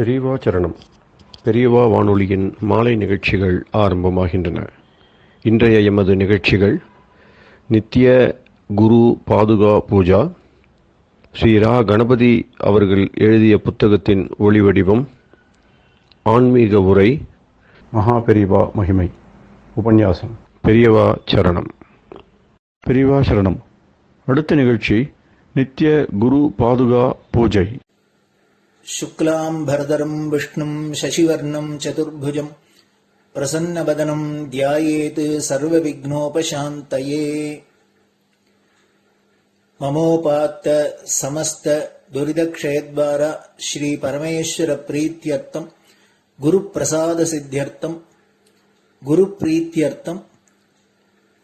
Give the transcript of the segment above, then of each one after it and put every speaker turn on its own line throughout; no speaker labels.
பெரியவா சரணம். பெரியவா வானொலியின் மாலை நிகழ்ச்சிகள் ஆரம்பமாகின்றன. இன்றைய எமது நிகழ்ச்சிகள் நித்திய குரு பாதுகா பூஜா, ஸ்ரீ ரா கணபதி அவர்கள் எழுதிய புத்தகத்தின் ஒளிவடிவம், ஆன்மீக உரை, மகா பெரியவா மகிமை, உபன்யாசம். பெரியவா சரணம். பெரியவா சரணம். அடுத்த நிகழ்ச்சி நித்திய குரு பாதுகா பூஜை.
शुक्लां भरदरं विष्णुं शशिवर्णं चतुर्भुजं प्रसन्नवदनं ध्यायेत् सर्वविघ्नोपशान्तये। ममोपात्त समस्त दुरितक्षयद्वारा श्री परमेश्वर प्रीत्यर्थं गुरुप्रसाद सिद्ध्यर्थं गुरुप्रीत्यर्थं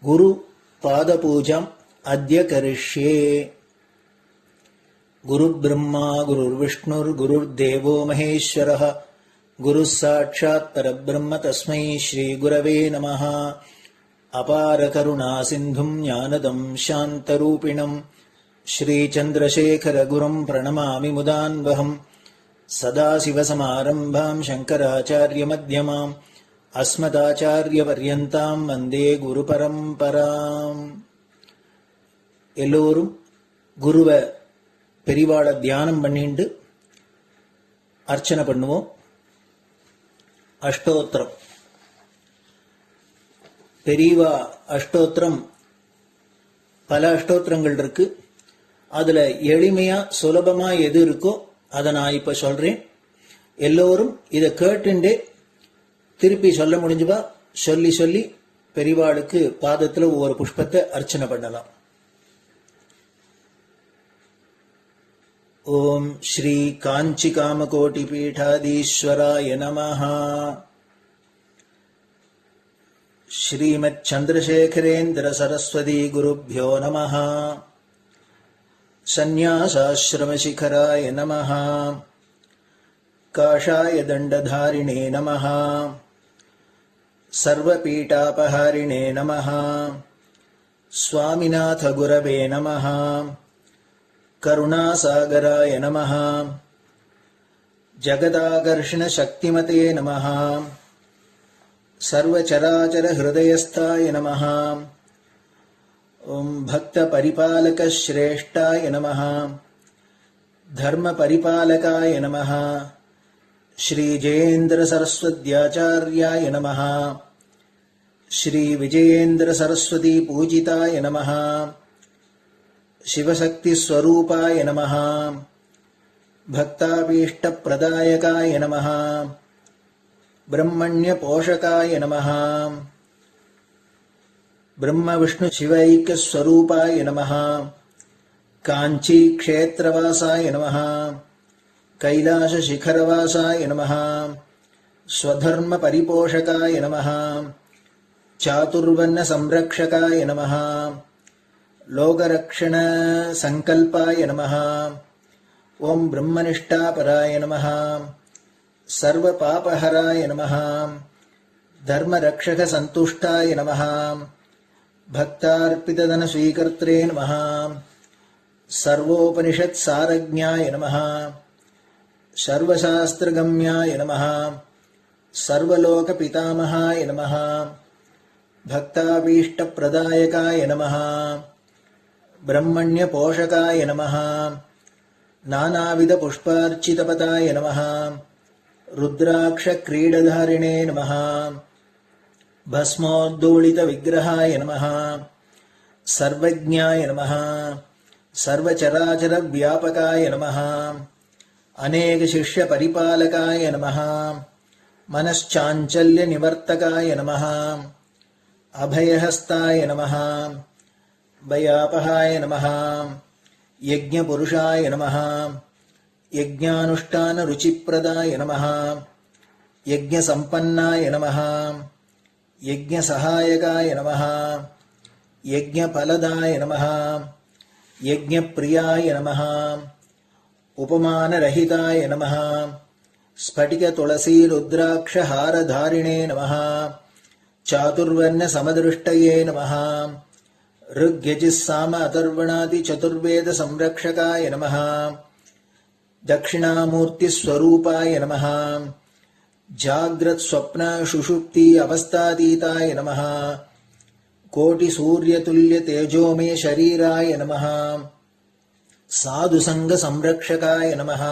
गुरुपादपूजाम् अद्य करिष्ये। गुरुर्ब्रह्मा गुरुर्विष्णुर्गुरुर्देवो महेश्वरः गुरुः साक्षात् परब्रह्म तस्मै श्रीगुरवे नमः। अपार करुणासिन्धुं ज्ञानदं शान्तरूपिणं श्रीचन्द्रशेखरगुरुं प्रणमामि मुदान्वहम्। सदाशिवसमारम्भां शङ्कराचार्यमध्यमाम् अस्मदाचार्यपर्यन्तां वन्दे गुरुपरम्पराम्. எல்லோரும் குருவை பெரிவாளை தியானம் பண்ணிண்டு அர்ச்சனை பண்ணுவோம். அஷ்டோத்திரம். பெரியவா அஷ்டோத்திரம் பல அஷ்டோத்திரங்கள் இருக்கு. அதுல எளிமையா சுலபமா எது இருக்கோ அதை நான் இப்ப சொல்றேன். எல்லோரும் இதை கேட்டுண்டே திருப்பி சொல்ல முடிஞ்சுவா சொல்லி சொல்லி பெரிவாளுக்கு பாதத்துல ஒவ்வொரு புஷ்பத்தை அர்ச்சனை பண்ணலாம். ओम श्री कांची कामकोटि पीठाधीश्वराय नमः. श्रीमत् चंद्रशेखरेन्द्र सरस्वती गुरुभ्यो नमः. संन्यासाश्रम शिखराय नमः. काषाय दंडधारिणे नमः. सर्वपीठापहारिणे नमः. स्वामिनाथ गुरवे नमः. करुणासागराय नमः. जगदाकर्षण शक्तिमते नमः. सर्वचराचर हृदयस्थाय नमः. ओम भक्त परिपालक श्रेष्ठाय नमः. धर्म परिपालकाय नमः. श्री जयेन्द्र सरस्वत्याचार्याय नमः. श्री विजयेन्द्र सरस्वती पूजिताय नमः. शिवशक्ति स्वरूपाय नमः. भक्ताभीष्ट प्रदायकाय नमः. ब्रह्मण्य पोषकाय नमः. ब्रह्म विष्णु शिवैक्य स्वरूपाय नमः. कांची क्षेत्रवासाय नमः. कैलाश शिखरवासाय नमः. स्वधर्म परिपोषकाय नमः. चातुर्वर्ण संरक्षकाय नमः. लोकरक्षण संकल्पाय नमः. ओम ब्रह्मनिष्ठापराय नमः. सर्वपापहराय नमः. धर्मरक्षक संतुष्टाय नमः. भक्तार्पितधन स्वीकर्त्रे नमः. सर्वोपनिषत् सारज्ञाय नमः. सर्वशास्त्रगम्याय नमः. सर्वलोक पितामहाय नमः. भक्ताभीष्ट प्रदायकाय नमः. ब्रह्मण्य पोषकाय नमः. नानाविध पुष्पार्चितपताय नमः. रुद्राक्ष क्रीडधारिणे नमः. भस्मोद्दोलित विग्रहाय नमः. सर्वज्ञाय नमः. सर्वचराचर व्यापकाय नमः. अनेक शिष्य परिपालकाय नमः. मनश्चाञ्चल्य निवर्तकाय नमः. अभयहस्ताय नमः. भयापहाय नमः. यज्ञपुरुषाय नमः. यज्ञानुष्ठान रुचिप्रदाय नमः. यज्ञसम्पन्नाय नमः. यज्ञसहायकाय नमः. यज्ञफलदाय नमः. यज्ञप्रियाय नमः. उपमानरहिताय नमः. स्फटिक तुलसी रुद्राक्ष हारधारिणे नमः. चातुर्वर्ण समदृष्टये नमः. ऋग्यजुस्साम अथर्वणादि चतुर्वेद संरक्षकाय नमः. दक्षिणामूर्तिस्वरूपाय नमः जाग्रत् स्वप्न सुषुप्ति अवस्थातीताय नमः कोटिसूर्यतुल्यतेजोमय शरीराय नमः साधुसङ्गसंरक्षकाय नमः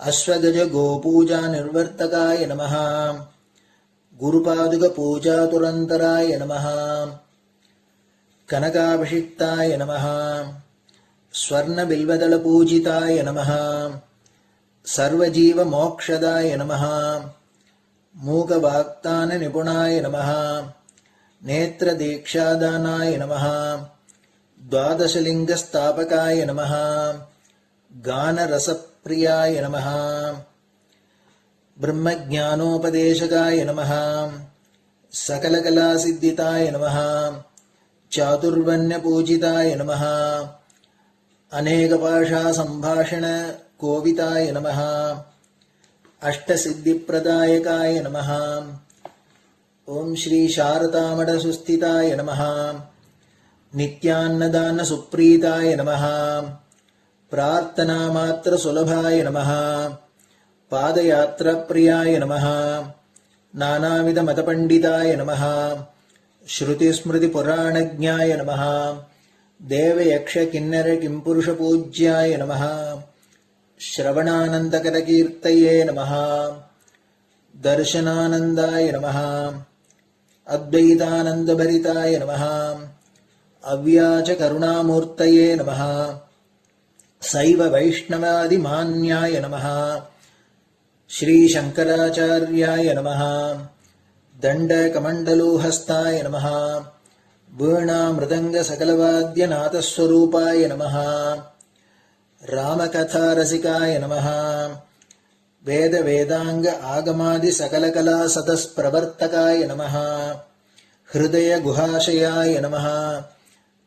अश्वगज गोपूजा निर्वर्तकाय नमः गुरुपादुकपूजातुरन्तराय नमः कनकाभिषिक्ताय नमः स्वर्णबिल्वदलपूजिताय नमः सर्वजीवमोक्षदाय नमः मूकवाक्ताननिपुणाय नमः नेत्रदीक्षादानाय नमः द्वादशलिङ्गस्थापकाय नमः गानरसप्रियाय नमः ब्रह्मज्ञानोपदेशकाय नमः सकलकलासिद्धिताय नमः चातुर्वर्ण्यपूजिताय नमः अनेकभाषासम्भाषण कोविताय नमः अष्टसिद्धिप्रदायकाय नमः ओम श्री शारदामठसुस्थिताय नमः नित्यान्नदानसुप्रीताय नमः प्रार्थनामात्रसुलभाय नमः पादयात्राप्रियाय नमः नानाविधमतपण्डिताय नमः श्रुतिस्मृतिपुराणज्ञाय नमः देवयक्षकिन्नरकिंपुरुषपूज्याय नमः श्रवणानन्दकरकीर्तये नमः दर्शनानन्दाय नमः अद्वैतानन्दभरिताय नमः अव्याजकरुणामूर्तये नमः शैव वैष्णवादिमान्याय नमः श्रीशङ्कराचार्याय नमः दण्डकमण्डलोहस्ताय नमः वीणामृदङ्गसकलवाद्यनाथस्वरूपाय नमः रामकथारसिकाय नमः वेदवेदाङ्ग आगमादिसकलकलासतस्प्रवर्तकाय नमः हृदयगुहाशयाय नमः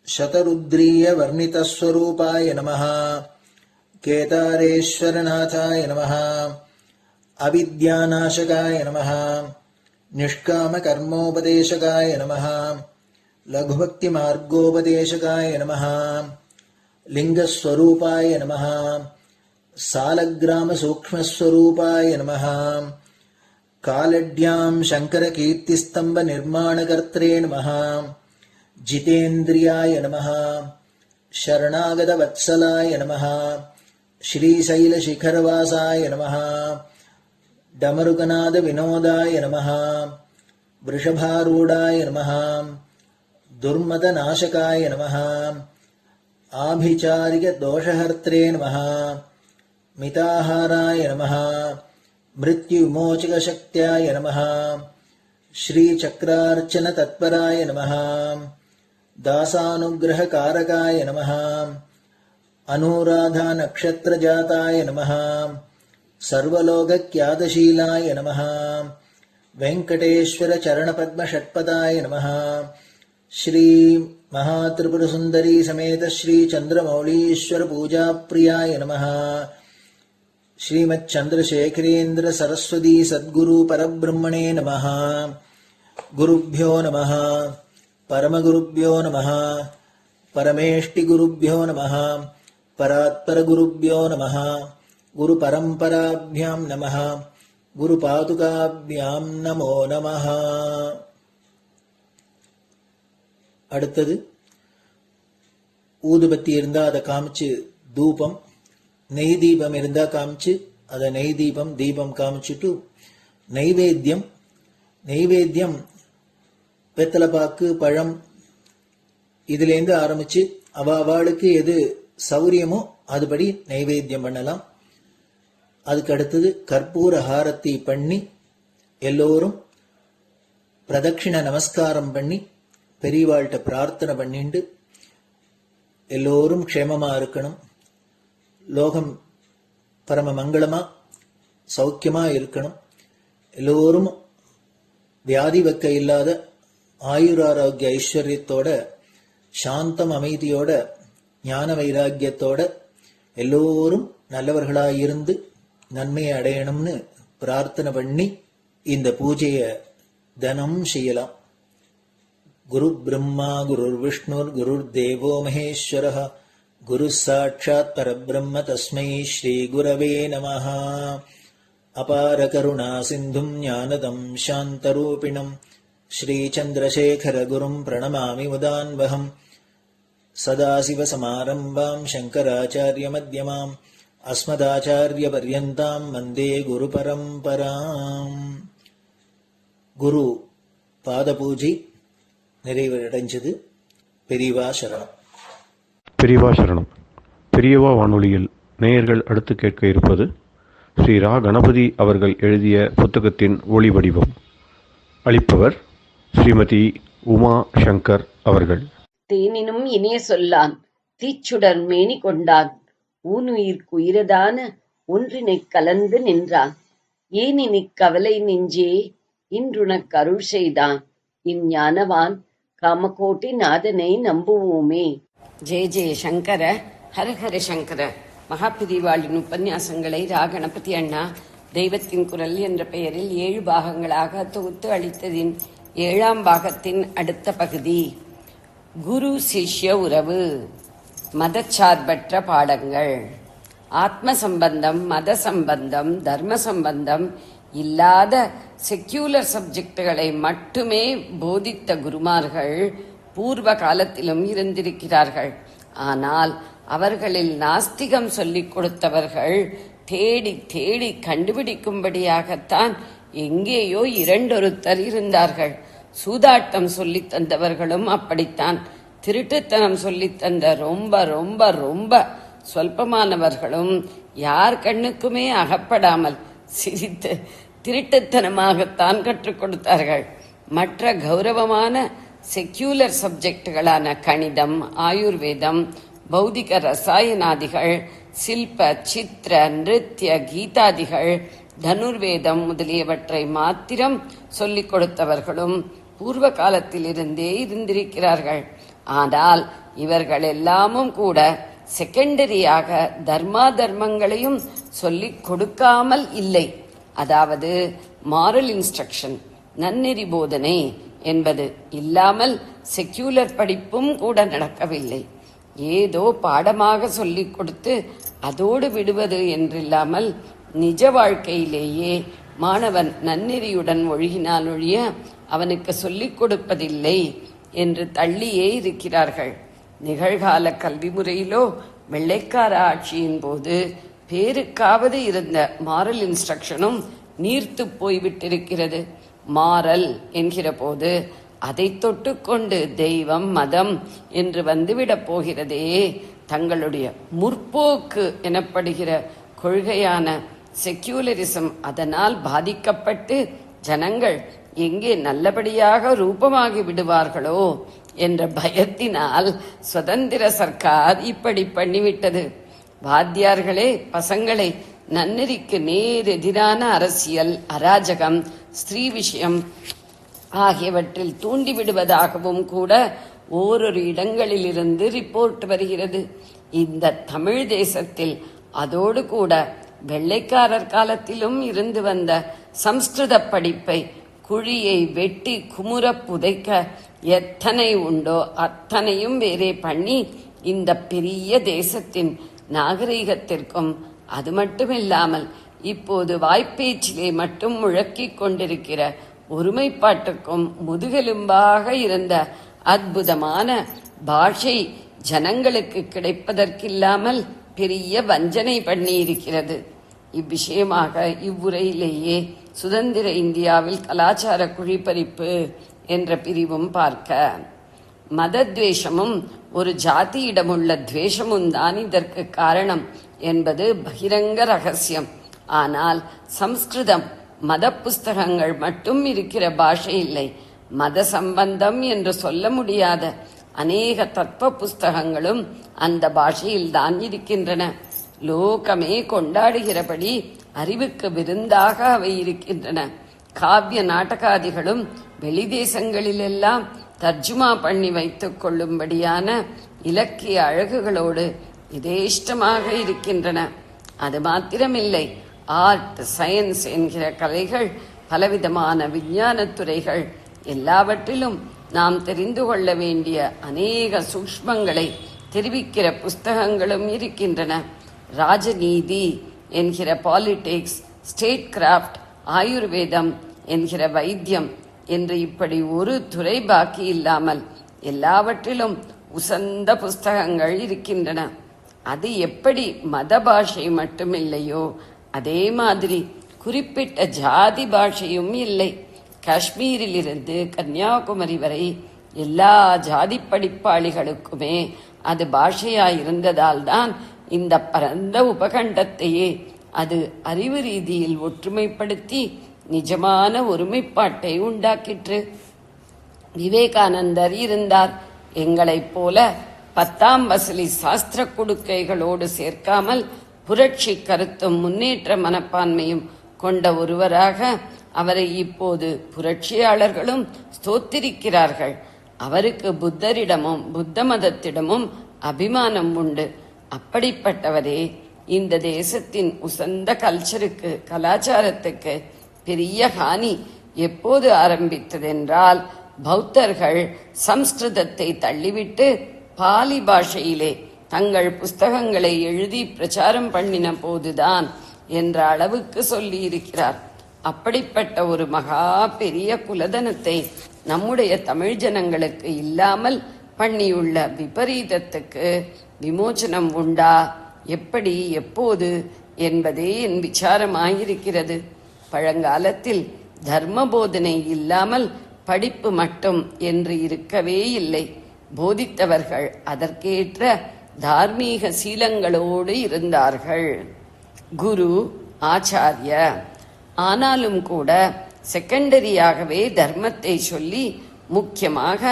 शतरुद्रीयवर्णितस्वरूपाय नमः केदारेश्वरनाथाय नमः अविद्यानाशकाय नमः निष्कामकर्मोपदेशकाय नमः लघुभक्तिमार्गोपदेशकाय नमः लिङ्गस्वरूपाय नमः सालग्रामसूक्ष्मस्वरूपाय नमः कालड्यां शङ्करकीर्तिस्तम्भनिर्माणकर्त्रे नमः जितेन्द्रियाय नमः शरणागतवत्सलाय नमः श्रीशैलशिखरवासाय नमः डमरुकनादविनोदाय नमः वृषभारूढाय नमः दुर्मदनाशकाय नमः आभिचारिकदोषहर्त्रे नमः मिताहाराय नमः मृत्युविमोचकशक्त्याय नमः श्रीचक्रार्चनतत्पराय नमः दासानुग्रहकारकाय नमः अनुराधानक्षत्रजाताय नमः सर्वलोकख्यातशीलाय नमः वेङ्कटेश्वरचरणपद्मषट्पदाय नमः श्री महात्रिपुरसुन्दरी समेत श्री चन्द्रमौलीश्वर पूजाप्रियाय नमः श्रीमच्चन्द्रशेखरेन्द्र सरस्वती सद्गुरु परब्रह्मणे नमः गुरुभ्यो नमः परमगुरुभ्यो नमः परमेष्टिगुरुभ्यो नमः परात्परगुरुभ्यो नमः गुरुपरम्पराभ्यां नमः गुरुपादुकाभ्यां नमो नमः. அடுத்தது ஊதுபத்தி இருந்தா அதை காமிச்சு தூபம், நெய் தீபம் இருந்தா காமிச்சு அதை நெய் தீபம் தீபம் காமிச்சுட்டு நைவேத்தியம் வெத்தலைப்பாக்கு பழம் இதுலேருந்து ஆரம்பிச்சு அவளுக்கு எது சௌரியமோ அதுபடி நைவேத்தியம் பண்ணலாம். அதுக்கு அடுத்தது கற்பூர ஹாரத்தி பண்ணி எல்லோரும் பிரதட்சிண நமஸ்காரம் பண்ணி பெரியவாள்கிட்ட பிரார்த்தனை பண்ணிண்டு எல்லோரும் க்ஷேமமா இருக்கணும், லோகம் பரம மங்களமா சௌக்கியமா இருக்கணும், எல்லோரும் வியாதி வெக்க இல்லாத ஆயுராரோக்கிய ஐஸ்வர்யத்தோட சாந்தம் அமைதியோட ஞான வைராக்கியத்தோட எல்லோரும் நல்லவர்களாயிருந்து நன்மையை அடையணும்னு பிரார்த்தனை பண்ணி இந்த பூஜையை தினம் செய்யலாம். குரு பிரம்மா குருர் விஷ்ணுர் குருர் தேவோ மகேஸ்வரः குரு சாட்சாத் பரபிரம்ம தஸ்மை ஸ்ரீ குரவே நமஹ. அபார கருணா சிந்தும் ஞானதம் சாந்தரூபிணம் ஸ்ரீ சந்திரசேகர குரும் பிரணமாமி முதான்வகம். சதாசிவசமாரம்பாம் சங்கராச்சாரிய மத்யமாம் அஸ்மதாச்சாரிய பர்யந்தாம் வந்தே குரு பரம்பராம். குரு பாத பூஜை நிறைவடைஞ்சது. பெரியவா சரணம்.
பெரியவா சரணம். பெரியவா வானொலியில் நேயர்கள் அடுத்து கேட்க இருப்பது ஸ்ரீ ரா கணபதி அவர்கள் எழுதிய புத்தகத்தின் ஒளி வடிவம். அளிப்பவர் ஸ்ரீமதி உமா சங்கர் அவர்கள்.
தேனினும் இனிய சொல்லான் தீச்சுடர் மேனி கொண்டான் ஊனுயிர்க்கு உயிரதான ஒன்றினைக் கலந்து நின்றான் ஏனினிக் கவலை நெஞ்சே இன்றுனக் அருள் செய்தான் இஞ்ஞானவான் காமகோட்டி நாதனை நம்புவோமே. ஜெய ஜெய சங்கர, ஹரஹர சங்கர. மகாபிரிவாளின் உபன்யாசங்களை ரா கணபதி அண்ணா தெய்வத்தின் குரல் என்ற பெயரில் 7 பாகங்களாக தொகுத்து அளித்ததின் 7ஆம் பாகத்தின் அடுத்த பகுதி குரு சிஷ்ய உறவு. மதச்சார்பற்ற பாடங்கள். ஆத்ம சம்பந்தம், மத சம்பந்தம், தர்ம சம்பந்தம் இல்லாத செக்யூலர் சப்ஜெக்டுகளை மட்டுமே போதித்த குருமார்கள் பூர்வ காலத்திலும் இருந்திருக்கிறார்கள். ஆனால் அவர்களில் நாஸ்திகம் சொல்லிக் கொடுத்தவர்கள் தேடி தேடி கண்டுபிடிக்கும்படியாகத்தான் எங்கேயோ 2 இருந்தார்கள். சூதாட்டம் சொல்லித் தந்தவர்களும் அப்படித்தான். திருட்டுத்தனம் சொல்லித் தந்த ரொம்ப ரொம்ப ரொம்ப சொல்பமானவர்களும் யார் கண்ணுக்குமே அகப்படாமல் சிரித்து திருட்டுத்தனமாகத்தான் கற்றுக் கொடுத்தார்கள். மற்ற கௌரவமான செக்யூலர் சப்ஜெக்டுகளான கணிதம், ஆயுர்வேதம், பௌதிக ரசாயனாதிகள், சில்ப, சித்திர, நிருத்திய, கீதாதிகள், தனுர்வேதம் முதலியவற்றை மாத்திரம் சொல்லிக் கொடுத்தவர்களும் பூர்வ காலத்திலிருந்தே இருந்திருக்கிறார்கள். ஆனால் இவர்கள் எல்லாமும் கூட செகண்டரியாக தர்மா தர்மங்களையும் சொல்லிக் கொடுக்காமல் இல்லை. அதாவது மாரல் இன்ஸ்ட்ரக்ஷன், நன்னெறி போதனை என்பது இல்லாமல் செக்யூலர் படிப்பும் கூட நடக்கவில்லை. ஏதோ பாடமாக சொல்லிக் கொடுத்து அதோடு விடுவது என்றில்லாமல் நிஜ வாழ்க்கையிலேயே மாணவன் நன்னெறியுடன் ஒழுகினால் ஒழிய அவனுக்கு சொல்லிக் கொடுப்பதில்லை என்று தள்ளியே இருக்கிறார்கள். நிகழ்கால கல்வி முறையிலோ வெள்ளைக்கார ஆட்சியின் போது பேருக்காவது இருந்த மாரல் இன்ஸ்ட்ரக்ஷனும் நீர்த்து போய்விட்டிருக்கிறது. மாரல் என்கிற போது அதை தொட்டுக்கொண்டு தெய்வம், மதம் என்று வந்துவிடப் போகிறதே. தங்களுடைய முற்போக்கு எனப்படுகிற கொள்கையான செக்யூலரிசம் அதனால் பாதிக்கப்பட்டு ஜனங்கள் எங்கே நல்லபடியாக ரூபமாகி விடுவார்களோ என்ற பயத்தினால் சுதந்திர சர்க்கார் இப்படி பண்ணிவிட்டது. வாத்தியார்களே பசங்களை நன்னெறிக்கு நேர் எதிரான அரசியல், அராஜகம், ஸ்திரீ விஷயம் ஆகியவற்றில் தூண்டிவிடுவதாகவும் கூட ஓரொரு இடங்களிலிருந்து ரிப்போர்ட் வருகிறது. இந்த தமிழ் தேசத்தில் அதோடு கூட வெள்ளைக்காரர் காலத்திலும் இருந்து வந்த சம்ஸ்கிருத படிப்பை குழியை வெட்டி குமுற புதைக்க எத்தனை உண்டோ அத்தனையும் வேறே பண்ணி இந்த பெரிய தேசத்தின் நாகரீகத்திற்கும், அது மட்டுமில்லாமல் இப்போது வாய்ப்பேச்சிலே மட்டும் முழக்கிக் கொண்டிருக்கிற ஒருமைப்பாட்டுக்கும் முதுகெலும்பாக இருந்த அற்புதமான பாஷை ஜனங்களுக்கு கிடைப்பதற்கில்லாமல் பெரிய வஞ்சனை பண்ணி இருக்கிறது. இவ்விஷயமாக இவ்வுரையிலேயே சுதந்திர இந்தியாவில் கலாச்சார குழிப்பறிப்பு என்ற பிரிவும் பார்க்க, மதத்வேஷமும் ஒரு ஜாதியிடமுள்ள துவேஷமும் தான் இதற்கு காரணம் என்பது பகிரங்க ரகசியம். ஆனால் சம்ஸ்கிருதம் மத புஸ்தகங்கள் மட்டும் இருக்கிற பாஷை இல்லை. மத சம்பந்தம் என்று சொல்ல முடியாத அநேக தத்துவ புஸ்தகங்களும் அந்த பாஷையில் தான் இருக்கின்றன. லோகமே கொண்டாடுகிறபடி அறிவுக்கு விருந்தாக அவை இருக்கின்றன. காவிய நாடகாதிகளும் வெளிதேசங்களிலெல்லாம் தர்ஜுமா பண்ணி வைத்துக் கொள்ளும்படியான இலக்கிய அழகுகளோடு இதேஷ்டமாக இருக்கின்றன. அது மாத்திரமில்லை, ஆர்ட், சயின்ஸ் என்கிற கலைகள், பலவிதமான விஞ்ஞான துறைகள் எல்லாவற்றிலும் நாம் தெரிந்து கொள்ள வேண்டிய அநேக சூக்ஷ்மங்களை தெரிவிக்கிற புஸ்தகங்களும் இருக்கின்றன. ராஜநீதி என்கிற பாலிடிக்ஸ், ஸ்டேட் கிராஃப்ட், ஆயுர்வேதம் என்கிற வைத்தியம் என்று இப்படி ஒரு துறை பாக்கி இல்லாமல் எல்லாவற்றிலும் உசந்த புஸ்தகங்கள் இருக்கின்றன. அது எப்படி மத பாஷை மட்டுமில்லையோ அதே மாதிரி குறிப்பிட்ட ஜாதி பாஷையும் இல்லை. காஷ்மீரிலிருந்து கன்னியாகுமரி வரை எல்லா ஜாதி படிப்பாளிகளுக்குமே அது பாஷையாயிருந்ததால் தான் இந்த பரந்த உபகண்டத்தையே அது அறிவு ரீதியில் ஒற்றுமைப்படுத்தி நிஜமான ஒருமைப்பாட்டை உண்டாக்கிற்று. விவேகானந்தர் இருந்தார். எங்களைப் போல 10ஆம் வசூலி சாஸ்திர கொடுக்கைகளோடு சேர்க்காமல் புரட்சி கருத்தும் முன்னேற்ற மனப்பான்மையும் கொண்ட ஒருவராக அவரை இப்போது புரட்சியாளர்களும் ஸ்தோத்திரிக்கிறார்கள். அவருக்கு புத்தரிடமும் புத்த மதத்திடமும் அபிமானம் உண்டு. அப்படிப்பட்டவரே இந்த தேசத்தின் உசந்த கல்ச்சருக்கு, கலாச்சாரத்துக்கு பெரிய ஹானி எப்போது ஆரம்பித்ததென்றால், பௌத்தர்கள் சம்ஸ்கிருதத்தை தள்ளிவிட்டு பாலி பாஷையிலே தங்கள் புஸ்தகங்களை எழுதி பிரச்சாரம் பண்ணின போதுதான் என்ற அளவுக்கு சொல்லி இருக்கிறார். அப்படிப்பட்ட ஒரு மகா பெரிய குலதனத்தை நம்முடைய தமிழ் ஜனங்களுக்கு இல்லாமல் பண்ணியுள்ள விபரீதத்துக்கு விமோசனம் உண்டா, எப்படி, எப்போது என்பதே என் விசாரமாயிருக்கிறது. பழங்காலத்தில் தர்ம போதனை இல்லாமல் படிப்பு மட்டும் என்று இருக்கவே இல்லை. போதித்தவர்கள் அதற்கேற்ற தார்மீக சீலங்களோடு இருந்தார்கள். குரு, ஆச்சாரிய. ஆனாலும் கூட செகண்டரியாகவே தர்மத்தை சொல்லி முக்கியமாக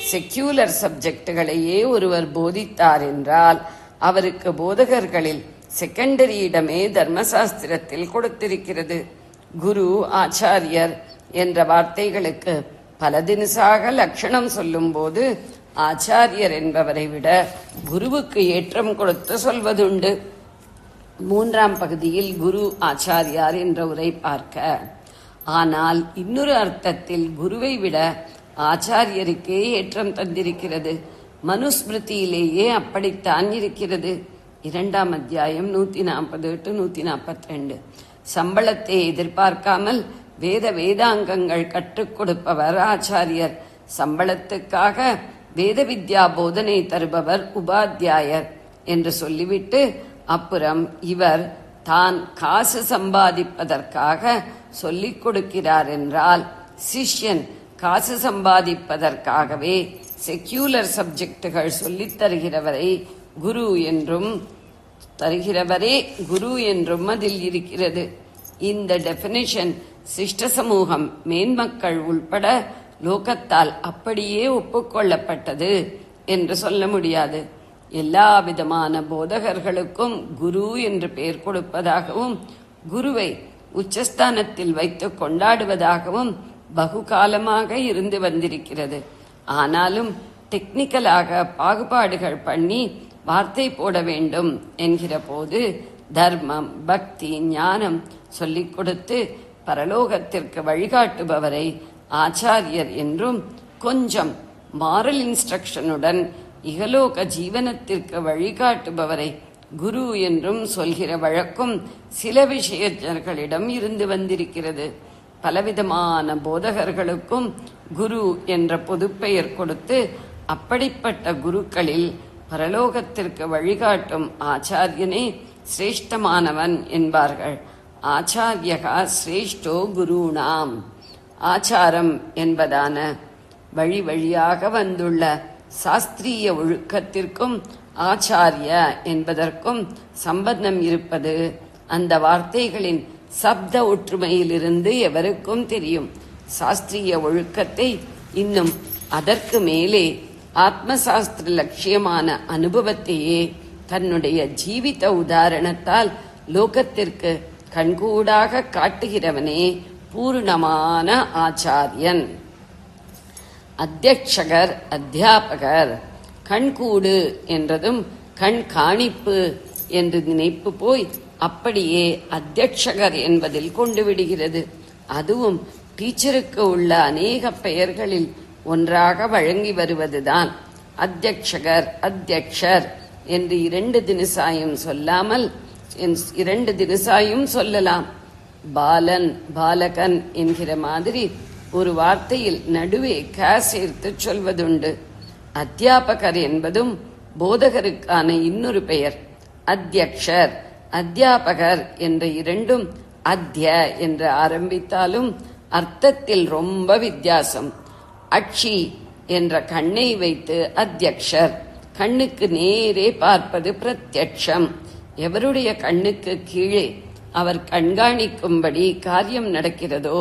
செக்யூலர் சப்ஜெக்டுகளையே ஒருவர் போதித்தார் என்றால் அவருக்கு போதகர்களில் செகண்டரியிடமே தர்மசாஸ்திரத்தில் கொடுத்திருக்கிறது. குரு, ஆச்சாரியர் என்ற வார்த்தைகளுக்கு பல தினசாக லட்சணம் சொல்லும் போது ஆச்சாரியர் என்பவரை விட குருவுக்கு ஏற்றம் கொடுத்து சொல்வதுண்டு. 3ஆம் பகுதியில் குரு ஆச்சாரியார் என்ற உரை பார்க்க, ஆனால் இன்னொரு அர்த்தத்தில் குருவை விட ஆச்சாரியருக்கே ஏற்றம் தந்திருக்கிறது. மனுஸ்மிருதியிலேயே அப்படித்தான் இருக்கிறது. 2ஆம் அத்தியாயம் 140 to 142. சம்பளத்தை எதிர்பார்க்காமல் வேதாங்கங்கள் கற்றுக் கொடுப்பவர் ஆச்சாரியர். சம்பளத்துக்காக வேத வித்யா போதனை தருபவர் உபாத்தியாயர் என்று சொல்லிவிட்டு, அப்புறம் இவர் தான் காசு சம்பாதிப்பதற்காக சொல்லிக் கொடுக்கிறார் என்றால், சிஷ்யன் காசு சம்பாதிப்பதற்காகவே செக்யூலர் சப்ஜெக்டுகள் சொல்லித் தருகிறவரே குரு என்றும் அதில் இருக்கிறது. இந்த டெபினிஷன் சிஷ்ட சமூகம், மேன்மக்கள் உள்பட லோகத்தால் அப்படியே ஒப்புக்கொள்ளப்பட்டது என்று சொல்ல முடியாது. எல்லா விதமான போதகர்களுக்கும் குரு என்று பெயர் கொடுப்பதாகவும் குருவை உச்சஸ்தானத்தில் வைத்து கொண்டாடுவதாகவும் பகுகாலமாக இருந்து வந்திருக்கிறது. ஆனாலும் டெக்னிக்கலாக பாகுபாடுகள் பண்ணி வார்த்தை போட வேண்டும் என்கிற போது தர்மம், பக்தி, ஞானம் சொல்லிக் கொடுத்து பரலோகத்திற்கு வழிகாட்டுபவரை ஆச்சாரியர் என்றும், கொஞ்சம் மாரல் இன்ஸ்ட்ரக்ஷனுடன் இகலோக ஜீவனத்திற்கு வழிகாட்டுபவரை குரு என்றும் சொல்கிற வழக்கம் சில விஷயஜர்களிடம் இருந்து வந்திருக்கிறது. பலவிதமான போதகர்களுக்கும் குரு என்ற பொதுப்பெயர் கொடுத்து அப்படிப்பட்ட குருக்களில் பரலோகத்திற்கு வழிகாட்டும் ஆச்சாரியனே சிரேஷ்டமானவன் என்பார்கள். ஆச்சாரியகா சிரேஷ்டோ குருணாம். ஆச்சாரம் என்பதான வழி வழியாக வந்துள்ள சாஸ்திரிய ஒழுக்கத்திற்கும் ஆச்சாரிய என்பதற்கும் சம்பந்தம் இருப்பது அந்த வார்த்தைகளின் சப்த ஒற்றுமையிலிருந்து எவருக்கும் தெரியும். சாஸ்திரிய ஒழுக்கத்தை இன்னும் அதற்கு மேலே ஆத்மசாஸ்திர லட்சியமான அனுபவத்தையே தன்னுடைய ஜீவித உதாரணத்தால் லோகத்திற்கு கண்கூடாக காட்டுகிறவனே பூர்ணமான ஆச்சாரியன். அத்தியட்சகர், அத்தியாபகர். கண்கூடு என்றதும் கண் காணிப்பு என்று நினைப்பு போய் அப்படியே அத்தியட்சகர் என்பதில் கொண்டு விடுகிறது. அதுவும் டீச்சருக்கு உள்ள அநேக பெயர்களில் ஒன்றாக வழங்கி வருவதுதான். அத்தியட்சகர், அத்தியட்சர் என்று 2 தினுசாயும் சொல்லாமல் 2 தினுசாயும் சொல்லலாம். பாலன், பாலகன் என்கிற மாதிரி ஒரு வார்த்தையில் நடுவே சேர்த்து சொல்வதுண்டு. அத்தியாபகர் என்பதும் போதகருக்கான இன்னொரு பெயர். அத்தியக்ஷர், அத்தியாபகர் என்ற இரண்டும் அத்ய என்று ஆரம்பித்தாலும் அர்த்தத்தில் ரொம்ப வித்தியாசம். அட்சி என்ற கண்ணை வைத்து அத்தியக்ஷர், கண்ணுக்கு நேரே பார்ப்பது பிரத்யக்ஷம். எவருடைய கண்ணுக்கு கீழே அவர் கண்காணிக்கும்படி காரியம் நடக்கிறதோ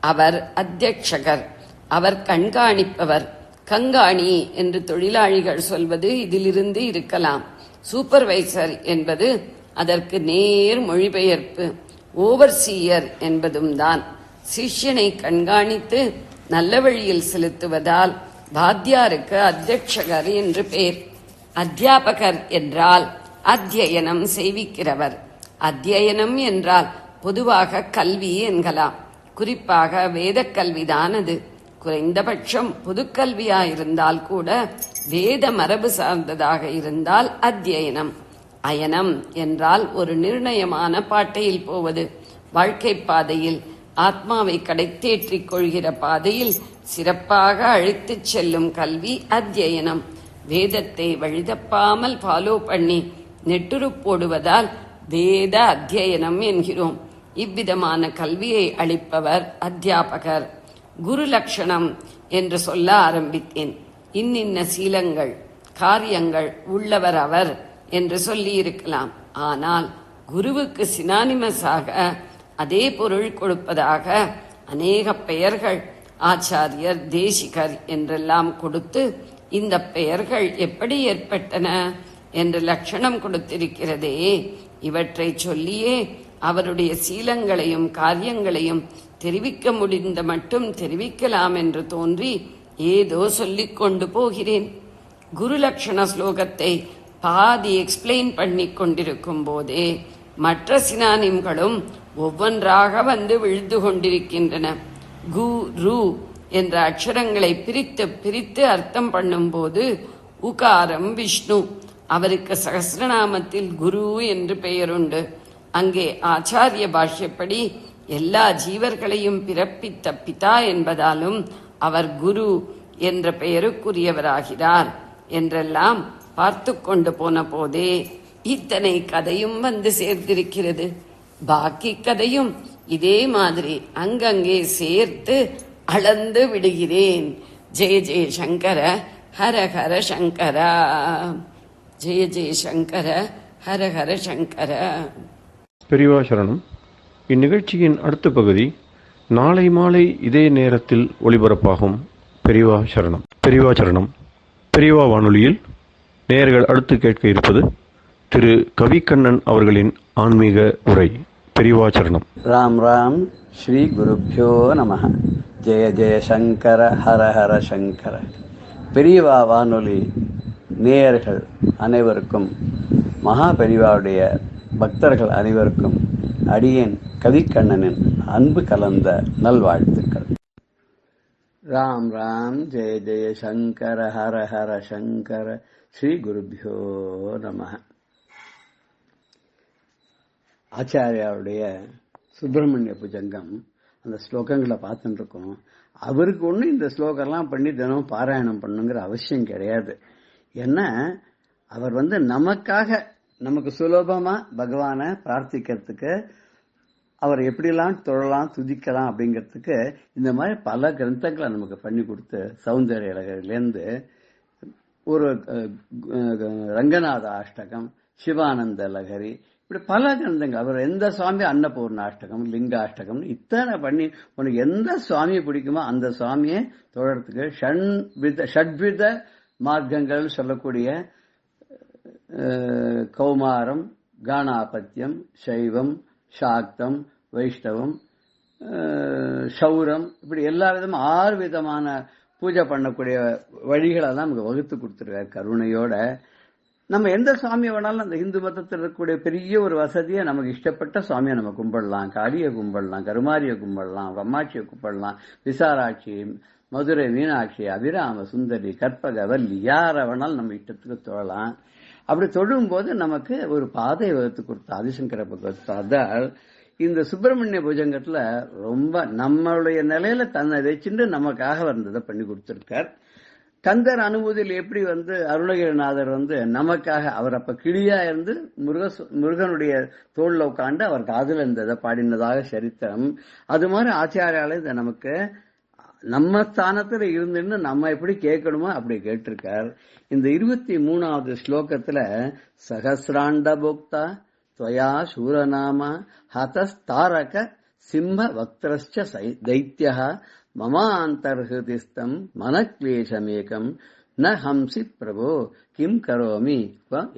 அவர் அத்தியக்ஷகர், அவர் கண்காணிப்பவர். கண்காணி என்று தொழிலாளிகள் சொல்வது இதிலிருந்து இருக்கலாம். சூப்பர்வைசர் என்பது அதற்கு நேர் மொழிபெயர்ப்பு. ஓவர்சீயர் என்பதும் தான். சிஷ்யனை கண்காணித்து நல்ல வழியில் செலுத்துவதால் வாத்தியாருக்கு அத்தியக்ஷகர் என்று பெயர். அத்தியாபகர் என்றால் அத்தியனம் செய்விக்கிறவர். அத்தியனம் என்றால் பொதுவாக கல்வி என்கலாம். குறிப்பாக வேத கல்விதான் அது. குறைந்தபட்சம் பொதுக்கல்வியாயிருந்தால் கூட வேத மரபு சார்ந்ததாக இருந்தால் அத்தியனம். அயனம் என்றால் ஒரு நிர்ணயமான பாட்டையில் போவது. வாழ்க்கை பாதையில் ஆத்மாவை கடைத்தேற்றிக் கொள்கிற பாதையில் சிறப்பாக அழைத்துச் செல்லும் கல்வி அத்தியனம். வேதத்தை வழிதப்பாமல் ஃபாலோ பண்ணி நெட்டுரு போடுவதால் வேத அத்தியனம் என்கிறோம். இவ்விதமான கல்வியை அளிப்பவர் அத்தியாபகர். குரு லட்சணம் என்று சொல்ல ஆரம்பித்தேன். இன்னின்ன சீலங்கள், காரியங்கள் உள்ளவர் அவர் என்று சொல்லி இருக்கலாம். ஆனால் குருவுக்கு சினானிமஸாக அதே பொருள் கொடுப்பதாக அநேக பெயர்கள் ஆச்சாரியர், தேசிகர் என்றெல்லாம் கொடுத்து இந்த பெயர்கள் எப்படி ஏற்பட்டன என்று லட்சணம் கொடுத்திருக்கிறதே, இவற்றை சொல்லியே அவருடைய சீலங்களையும் காரியங்களையும் தெரிவிக்க முடிந்த மட்டும் தெரிவிக்கலாம் என்று தோன்றி ஏதோ சொல்லிக் கொண்டு போகிறேன். குரு லட்சண ஸ்லோகத்தை பாதி எக்ஸ்பிளைன் பண்ணி கொண்டிருக்கும் போதே மற்ற சினானிம்களும் ஒவ்வொன்றாக வந்து விழுந்து கொண்டிருக்கின்றன. கு ரு என்ற அக்ஷரங்களை பிரித்து பிரித்து அர்த்தம் பண்ணும்போது உகாரம் விஷ்ணு, அவருக்கு சகஸ்ரநாமத்தில் குரு என்று பெயருண்டு. அங்கே ஆச்சாரிய பாஷ்யப்படி எல்லா ஜீவர்களையும் பிறப்பித்த பிதா என்பதாலும் அவர் குரு என்ற பெயருக்குரியவராகிறார் என்றெல்லாம் பார்த்து கொண்டு போன போதே இத்தனை கதையும் வந்து சேர்த்திருக்கிறது. பாக்கி கதையும் இதே மாதிரி அங்கங்கே சேர்த்து அளந்து விடுகிறேன். ஜெய ஜெய சங்கர ஹர ஹர சங்கரா, ஜெய ஜெய சங்கர ஹர ஹர சங்கர.
பெரியவா சரணம். இந்நிகழ்ச்சியின் அடுத்த பகுதி நாளை மாலை இதே நேரத்தில் ஒளிபரப்பாகும். பெரியவா சரணம். பெரியவா சரணம். பெரியவா வானொலியில் நேயர்கள் அடுத்து கேட்க இருப்பது திரு கவிக்கண்ணன் அவர்களின் ஆன்மீக உரை. பெரியவா சரணம்.
ராம் ராம். ஸ்ரீ குருப்யோ நமஹ. ஜெய ஜெய சங்கர ஹர ஹர சங்கர. பெரியவா வானொலி நேயர்கள் அனைவருக்கும், மகா பெரியவாவுடைய பக்தர்கள் அனைவருக்கும் அடியேன் கவிக்கண்ணனின் அன்பு கலந்த நல்வாழ்த்துக்கள். ராம் ராம். ஜெய ஜெய சங்கர ஹர ஹர சங்கர. ஸ்ரீ குருப்யோ நமஹ. ஆச்சாரியாவுடைய சுப்பிரமணிய புஜங்கம் அந்த ஸ்லோகங்களை பார்த்துட்டு இருக்கோம். அவருக்கு ஒன்றும் இந்த ஸ்லோகம்லாம் பண்ணி தினம் பாராயணம் பண்ணுங்கிற அவசியம் கிடையாது. ஏன்னா அவர் நமக்காக, நமக்கு சுலபமா பகவானை பிரார்த்திக்கிறதுக்கு, அவர் எப்படிலாம் தொழலாம் துதிக்கலாம் அப்படிங்கிறதுக்கு இந்த மாதிரி பல கிரந்தங்களை நமக்கு பண்ணி கொடுத்து, சௌந்தர்ய லகரிலேருந்து ஒரு ரங்கநாத அஷ்டகம், சிவானந்த லகரி, இப்படி பல கிரந்தங்கள். அவர் எந்த சுவாமி, அன்னபூர்ண அஷ்டகம், லிங்க அஷ்டகம், இத்தனை பண்ணி உனக்கு எந்த சுவாமியை பிடிக்குமோ அந்த சுவாமியை தொழறதுக்கு ஷட்வித மார்க்கங்கள் சொல்லக்கூடிய கௌமாரம், கானாபத்தியம், சைவம், சாக்தம், வைஷ்ணவம், சௌரம், இப்படி எல்லா விதமும் 6 விதமான பூஜை பண்ணக்கூடிய வழிகளெல்லாம் நமக்கு வகுத்து கொடுத்துருக்காரு கருணையோட. நம்ம எந்த சுவாமியை வேணாலும் அந்த இந்து மதத்தில் இருக்கக்கூடிய பெரிய ஒரு வசதியை நமக்கு இஷ்டப்பட்ட சுவாமியை நம்ம கும்பிடலாம். காளியை கும்பிடலாம், கருமாரியை கும்பிடலாம், அம்மாட்சியை கும்பிடலாம், விசாராட்சி, மதுரை மீனாட்சி, அபிராம சுந்தரி, கற்பக வல்லி, யாரை வேணாலும் நம்ம இஷ்டத்துக்கு தொழலாம். அப்படி தொழும்போது நமக்கு ஒரு பாதை வகுத்து கொடுத்த ஆதிசங்கர பகவத்பாதர் இந்த சுப்பிரமணிய புஜங்கத்துல ரொம்ப நம்மளுடைய நிலையில தன்னை வச்சுட்டு நமக்காக வந்ததை பண்ணி கொடுத்திருக்கார். கந்தர் அனுபூதியில் எப்படி அருணகிரிநாதர் நமக்காக அவர் அப்ப கிளியா இருந்து முருகனுடைய தோல்ல உட்காந்து அவர் காதுல இருந்ததை பாடினதாக சரித்திரம். அது மாதிரி ஆச்சாரியால இதை நமக்கு நம்ம ஸ்தானத்துல இருந்துன்னு நம்ம எப்படி கேட்கணுமோ அப்படி கேட்டிருக்கார். இந்த 23வது ஸ்லோகத்துல சகசிராண்ட போக்தா துவயா சூரநாமா ஹதஸ்தாரக சிம்ம வக்திரஸ்ச தைத்யா மமாந்தர்ஹிருதிஸ்தம் மனக்லேசமேகம் ந ஹம்சி பிரபோ கிம் கரோமி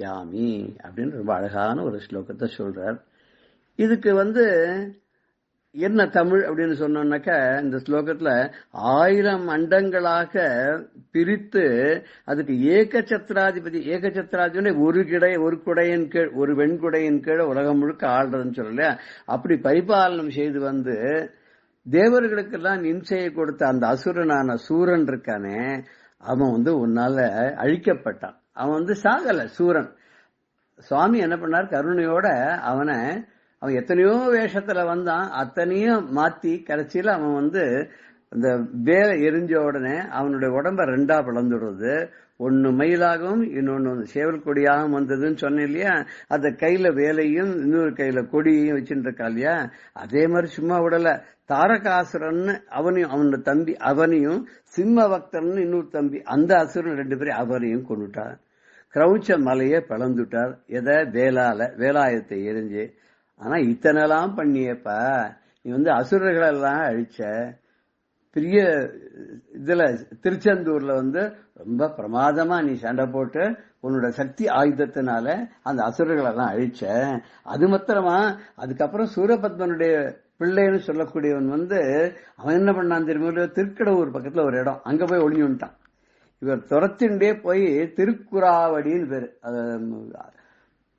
யாமி அப்படின்னு ரொம்ப அழகான ஒரு ஸ்லோகத்தை சொல்றார். இதுக்கு என்ன தமிழ் அப்படின்னு சொன்னோம்னாக்கா இந்த ஸ்லோகத்துல 1000 அண்டங்களாக பிரித்து அதுக்கு ஏகச்சத்திராதிபதி ஒரு குடையின் கீழ் ஒரு வெண்குடையின் கீழ் உலகம் முழுக்க ஆள்றதுன்னு சொல்லல. அப்படி பரிபாலனம் செய்து தேவர்களுக்கெல்லாம் இம்சையை கொடுத்த அந்த அசுரனான சூரன் இருக்கானே, அவன் உன்னால அழிக்கப்பட்டான். அவன் சாகல சூரன். சுவாமி என்ன பண்ணார், கருணையோட அவன் எத்தனையோ வேஷத்துல வந்தான், அத்தனையும் மாத்தி கடைசியில அவன் இந்த வேலை எரிஞ்ச உடனே அவனுடைய உடம்ப 2ஆ பிளந்துடுறது. ஒன்னு மயிலாகவும் இன்னொன்னு சேவல் கொடியாகவும் வந்ததுன்னு சொன்னேன் இல்லையா. அந்த கையில வேலையும் இன்னொரு கையில கொடியையும் வச்சுட்டு இருக்கா இல்லையா. அதே மாதிரி சும்மா விடல, தாரகாசுரன் அவனோட தம்பி அவனையும், சிம்ம பக்தர்னு இன்னொரு தம்பி அந்த அசுரன் 2 பேரும் அவரையும் கொண்டுட்டார். கிரௌச்ச மலையை பிளந்துட்டார். எதை? வேலாயத்தை எரிஞ்சு. ஆனா இத்தனைலாம் பண்ணியப்ப நீ அசுரர்களெல்லாம் அழிச்ச. பெரிய இதுல திருச்செந்தூர்ல ரொம்ப பிரமாதமா நீ சண்டை போட்டு உன்னோட சக்தி ஆயுதத்தினால அந்த அசுரர்களெல்லாம் அழிச்ச. அது மாத்திரமா, அதுக்கப்புறம் சூரபத்மனுடைய பிள்ளைன்னு சொல்லக்கூடியவன் அவன் என்ன பண்ணான் தெரியுமா, திருக்கடவுர் பக்கத்துல ஒரு இடம், அங்க போய் ஒளிஞ்சு விட்டான். இவர் துரத்தின்றே போய் திருக்குறாவடின்னு பேரு,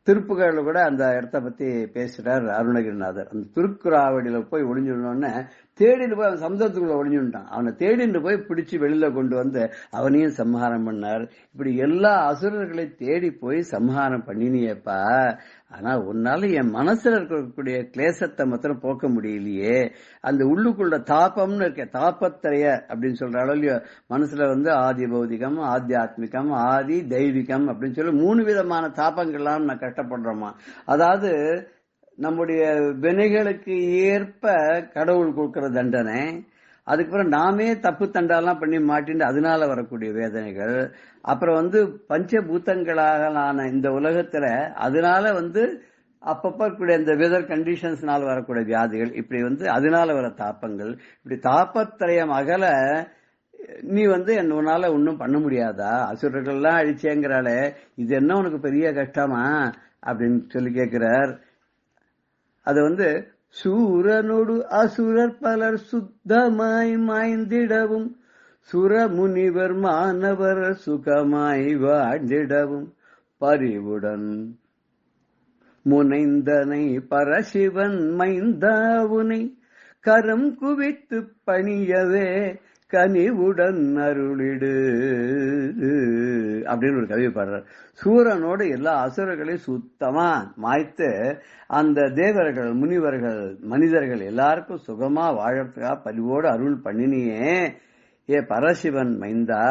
திருப்புகள்ல கூட அந்த இடத்த பத்தி பேசுறார் அருணகிரிநாதர். அந்த திருக்குறாவடியில போய் ஒளிஞ்சுடணும்னு தேடிட்டு போய் அவன் சமுதிரத்துக்குள்ள ஒளிஞ்சுட்டான். அவனை தேடிட்டு போய் பிடிச்சு வெளியில கொண்டு அவனையும் சம்ஹாரம் பண்ணார். இப்படி எல்லா அசுரர்களை தேடி போய் சம்ஹாரம் பண்ணினியப்பா. ஆனா உன்னால என் மனசுல இருக்கக்கூடிய கிளேசத்தை மாத்திரம் போக்க முடியலையே. அந்த உள்ளுக்குள்ள தாபம்னு இருக்க, தாபத்திரைய அப்படின்னு சொல்றாளோ இல்லையோ, மனசுல ஆதி பௌதிகம், ஆத்தியாத்மிகம், ஆதி தெய்வீகம் அப்படின்னு சொல்லி 3 விதமான தாபங்கள்லாம் நான் கஷ்டப்படுறோமா. அதாவது நம்முடைய வினைகளுக்கு ஏற்ப கடவுள் கொடுக்கிற தண்டனை, அதுக்கப்புறம் நாமே தப்பு தண்டாலாம் பண்ணி மாட்டின்னு அதனால வரக்கூடிய வேதனைகள், அப்புறம் பஞ்சபூதங்களான இந்த உலகத்துல அதனால அப்பப்ப இருக்கக்கூடிய இந்த வெதர் கண்டிஷன்ஸ்னால வரக்கூடிய வியாதிகள், இப்படி அதனால வர தாப்பங்கள், இப்படி தாப்பத்திரயம் அகல நீ உன்னால ஒன்னும் பண்ண முடியாதா, அசுரர்கள்லாம் அழிச்சேங்கிறாளே, இது என்ன உனக்கு பெரிய கஷ்டமா அப்படின்னு சொல்லி கேட்கிறார். அது சூரனோடு அசுரர் பலர் சுத்தமாய் மாய்ந்திடவும், சுரமுனிவர் மாணவர் சுகமாய் வாழ்ந்திடவும், பரிவுடன் முனைந்தனை பரசிவன் மைந்தாவுனை கரம் குவித்து பணியவே கனிவுடன் அருளிடு அப்படின்னு ஒரு கவி பாடுறார். சூரனோடு எல்லா அசுரர்களையும் சுத்தமா மாய்த்து அந்த தேவர்கள், முனிவர்கள், மனிதர்கள் எல்லாருக்கும் சுகமா வாழறதுக்காக பரிவோடு அருள் பண்ணினியே. ஏ பரசிவன் மைந்தா,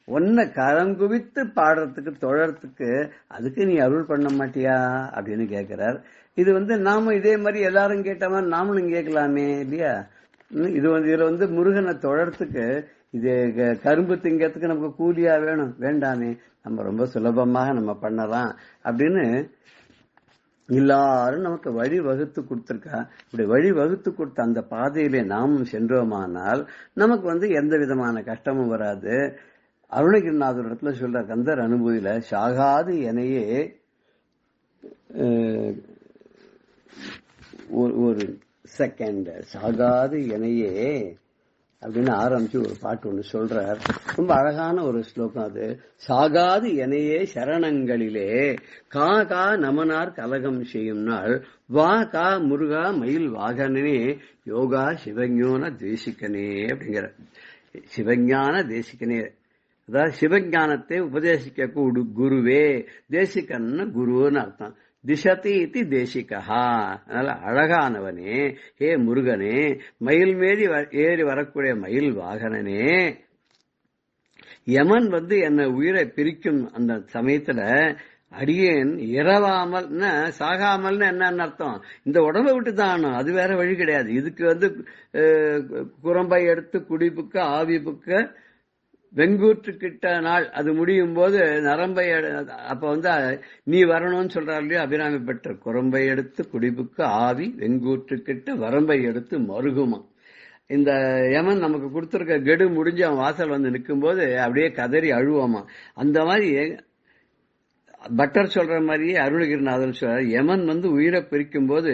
ஒன்ன கரங்குவித்து பாடுறதுக்கு தொழறதுக்கு அதுக்கு நீ அருள் பண்ண மாட்டியா அப்படின்னு கேட்கிறார். இது நாம இதே மாதிரி எல்லாரும் கேட்ட மாதிரி நாமளும் கேட்கலாமே இல்லையா. இதுல முருகனை தொழறதுக்கு இது கரும்பு திங்கிறதுக்கு நமக்கு கூலியா வேண்டாமே, நம்ம ரொம்ப சுலபமாக நம்ம பண்ணலாம் அப்படின்னு எல்லாரும் நமக்கு வழி வகுத்து கொடுத்திருக்கா. இப்படி வழி வகுத்து கொடுத்த அந்த பாதையிலே நாமும் சென்றோமானால் நமக்கு எந்த விதமான கஷ்டமும் வராது. அருணகிரிநாதர் இடத்துல சொல்ற கந்தர் அனுபூதியில சாகாது எனையே ஒரு செகண்ட் சாகாது எனையே அப்படின்னு ஆரம்பிச்சு ஒரு பாட்டு ஒண்ணு சொல்றார். ரொம்ப அழகான ஒரு ஸ்லோகம் அது. சாகாது எனையே சரணங்களிலே கா கா நமனார் கலகம் செய்யும் நாள் வா கா முருகா மயில் வாகனனே யோகா சிவஞான தேசிகனே அப்படிங்கிற. சிவஞான தேசிகனே அதாவது சிவஞானத்தை உபதேசிக்க குருவே, தேசிகன்னு குருன்னு அர்த்தம். திசதி இது தேசிகா. அதனால அழகானவனே, ஹே முருகனே, மயில் மேறி ஏறி வரக்கூடிய மயில் வாகனனே, யமன் என்னை உயிரை பிரிக்கும் அந்த சமயத்துல அடியேன் இரவாமல் சாகாமல்னு என்னன்னு அர்த்தம், இந்த உடம்பை விட்டு தான், அது வேற வழி கிடையாது. இதுக்கு குரம்பை எடுத்து குடிப்புக்க ஆவிப்புக்க வெங்கூற்று கிட்ட நாள் அது முடியும் போது நரம்பை அப்ப நீ வரணும்னு சொல்றாரு இல்லையா அபிராமி பெற்ற, குரம்பை எடுத்து குடிப்புக்கு ஆவி வெங்கூற்று கிட்ட வரம்பை எடுத்து மருகுமா. இந்த யமன் நமக்கு கொடுத்திருக்க கெடு முடிஞ்சு அவன் வாசல் நிற்கும் போது அப்படியே கதறி அழுவாமா. அந்த மாதிரி பட்டர் சொல்ற மாதிரியே அருணகிரிநாதன் சொல்றார், யமன் உயிரை பிரிக்கும் போது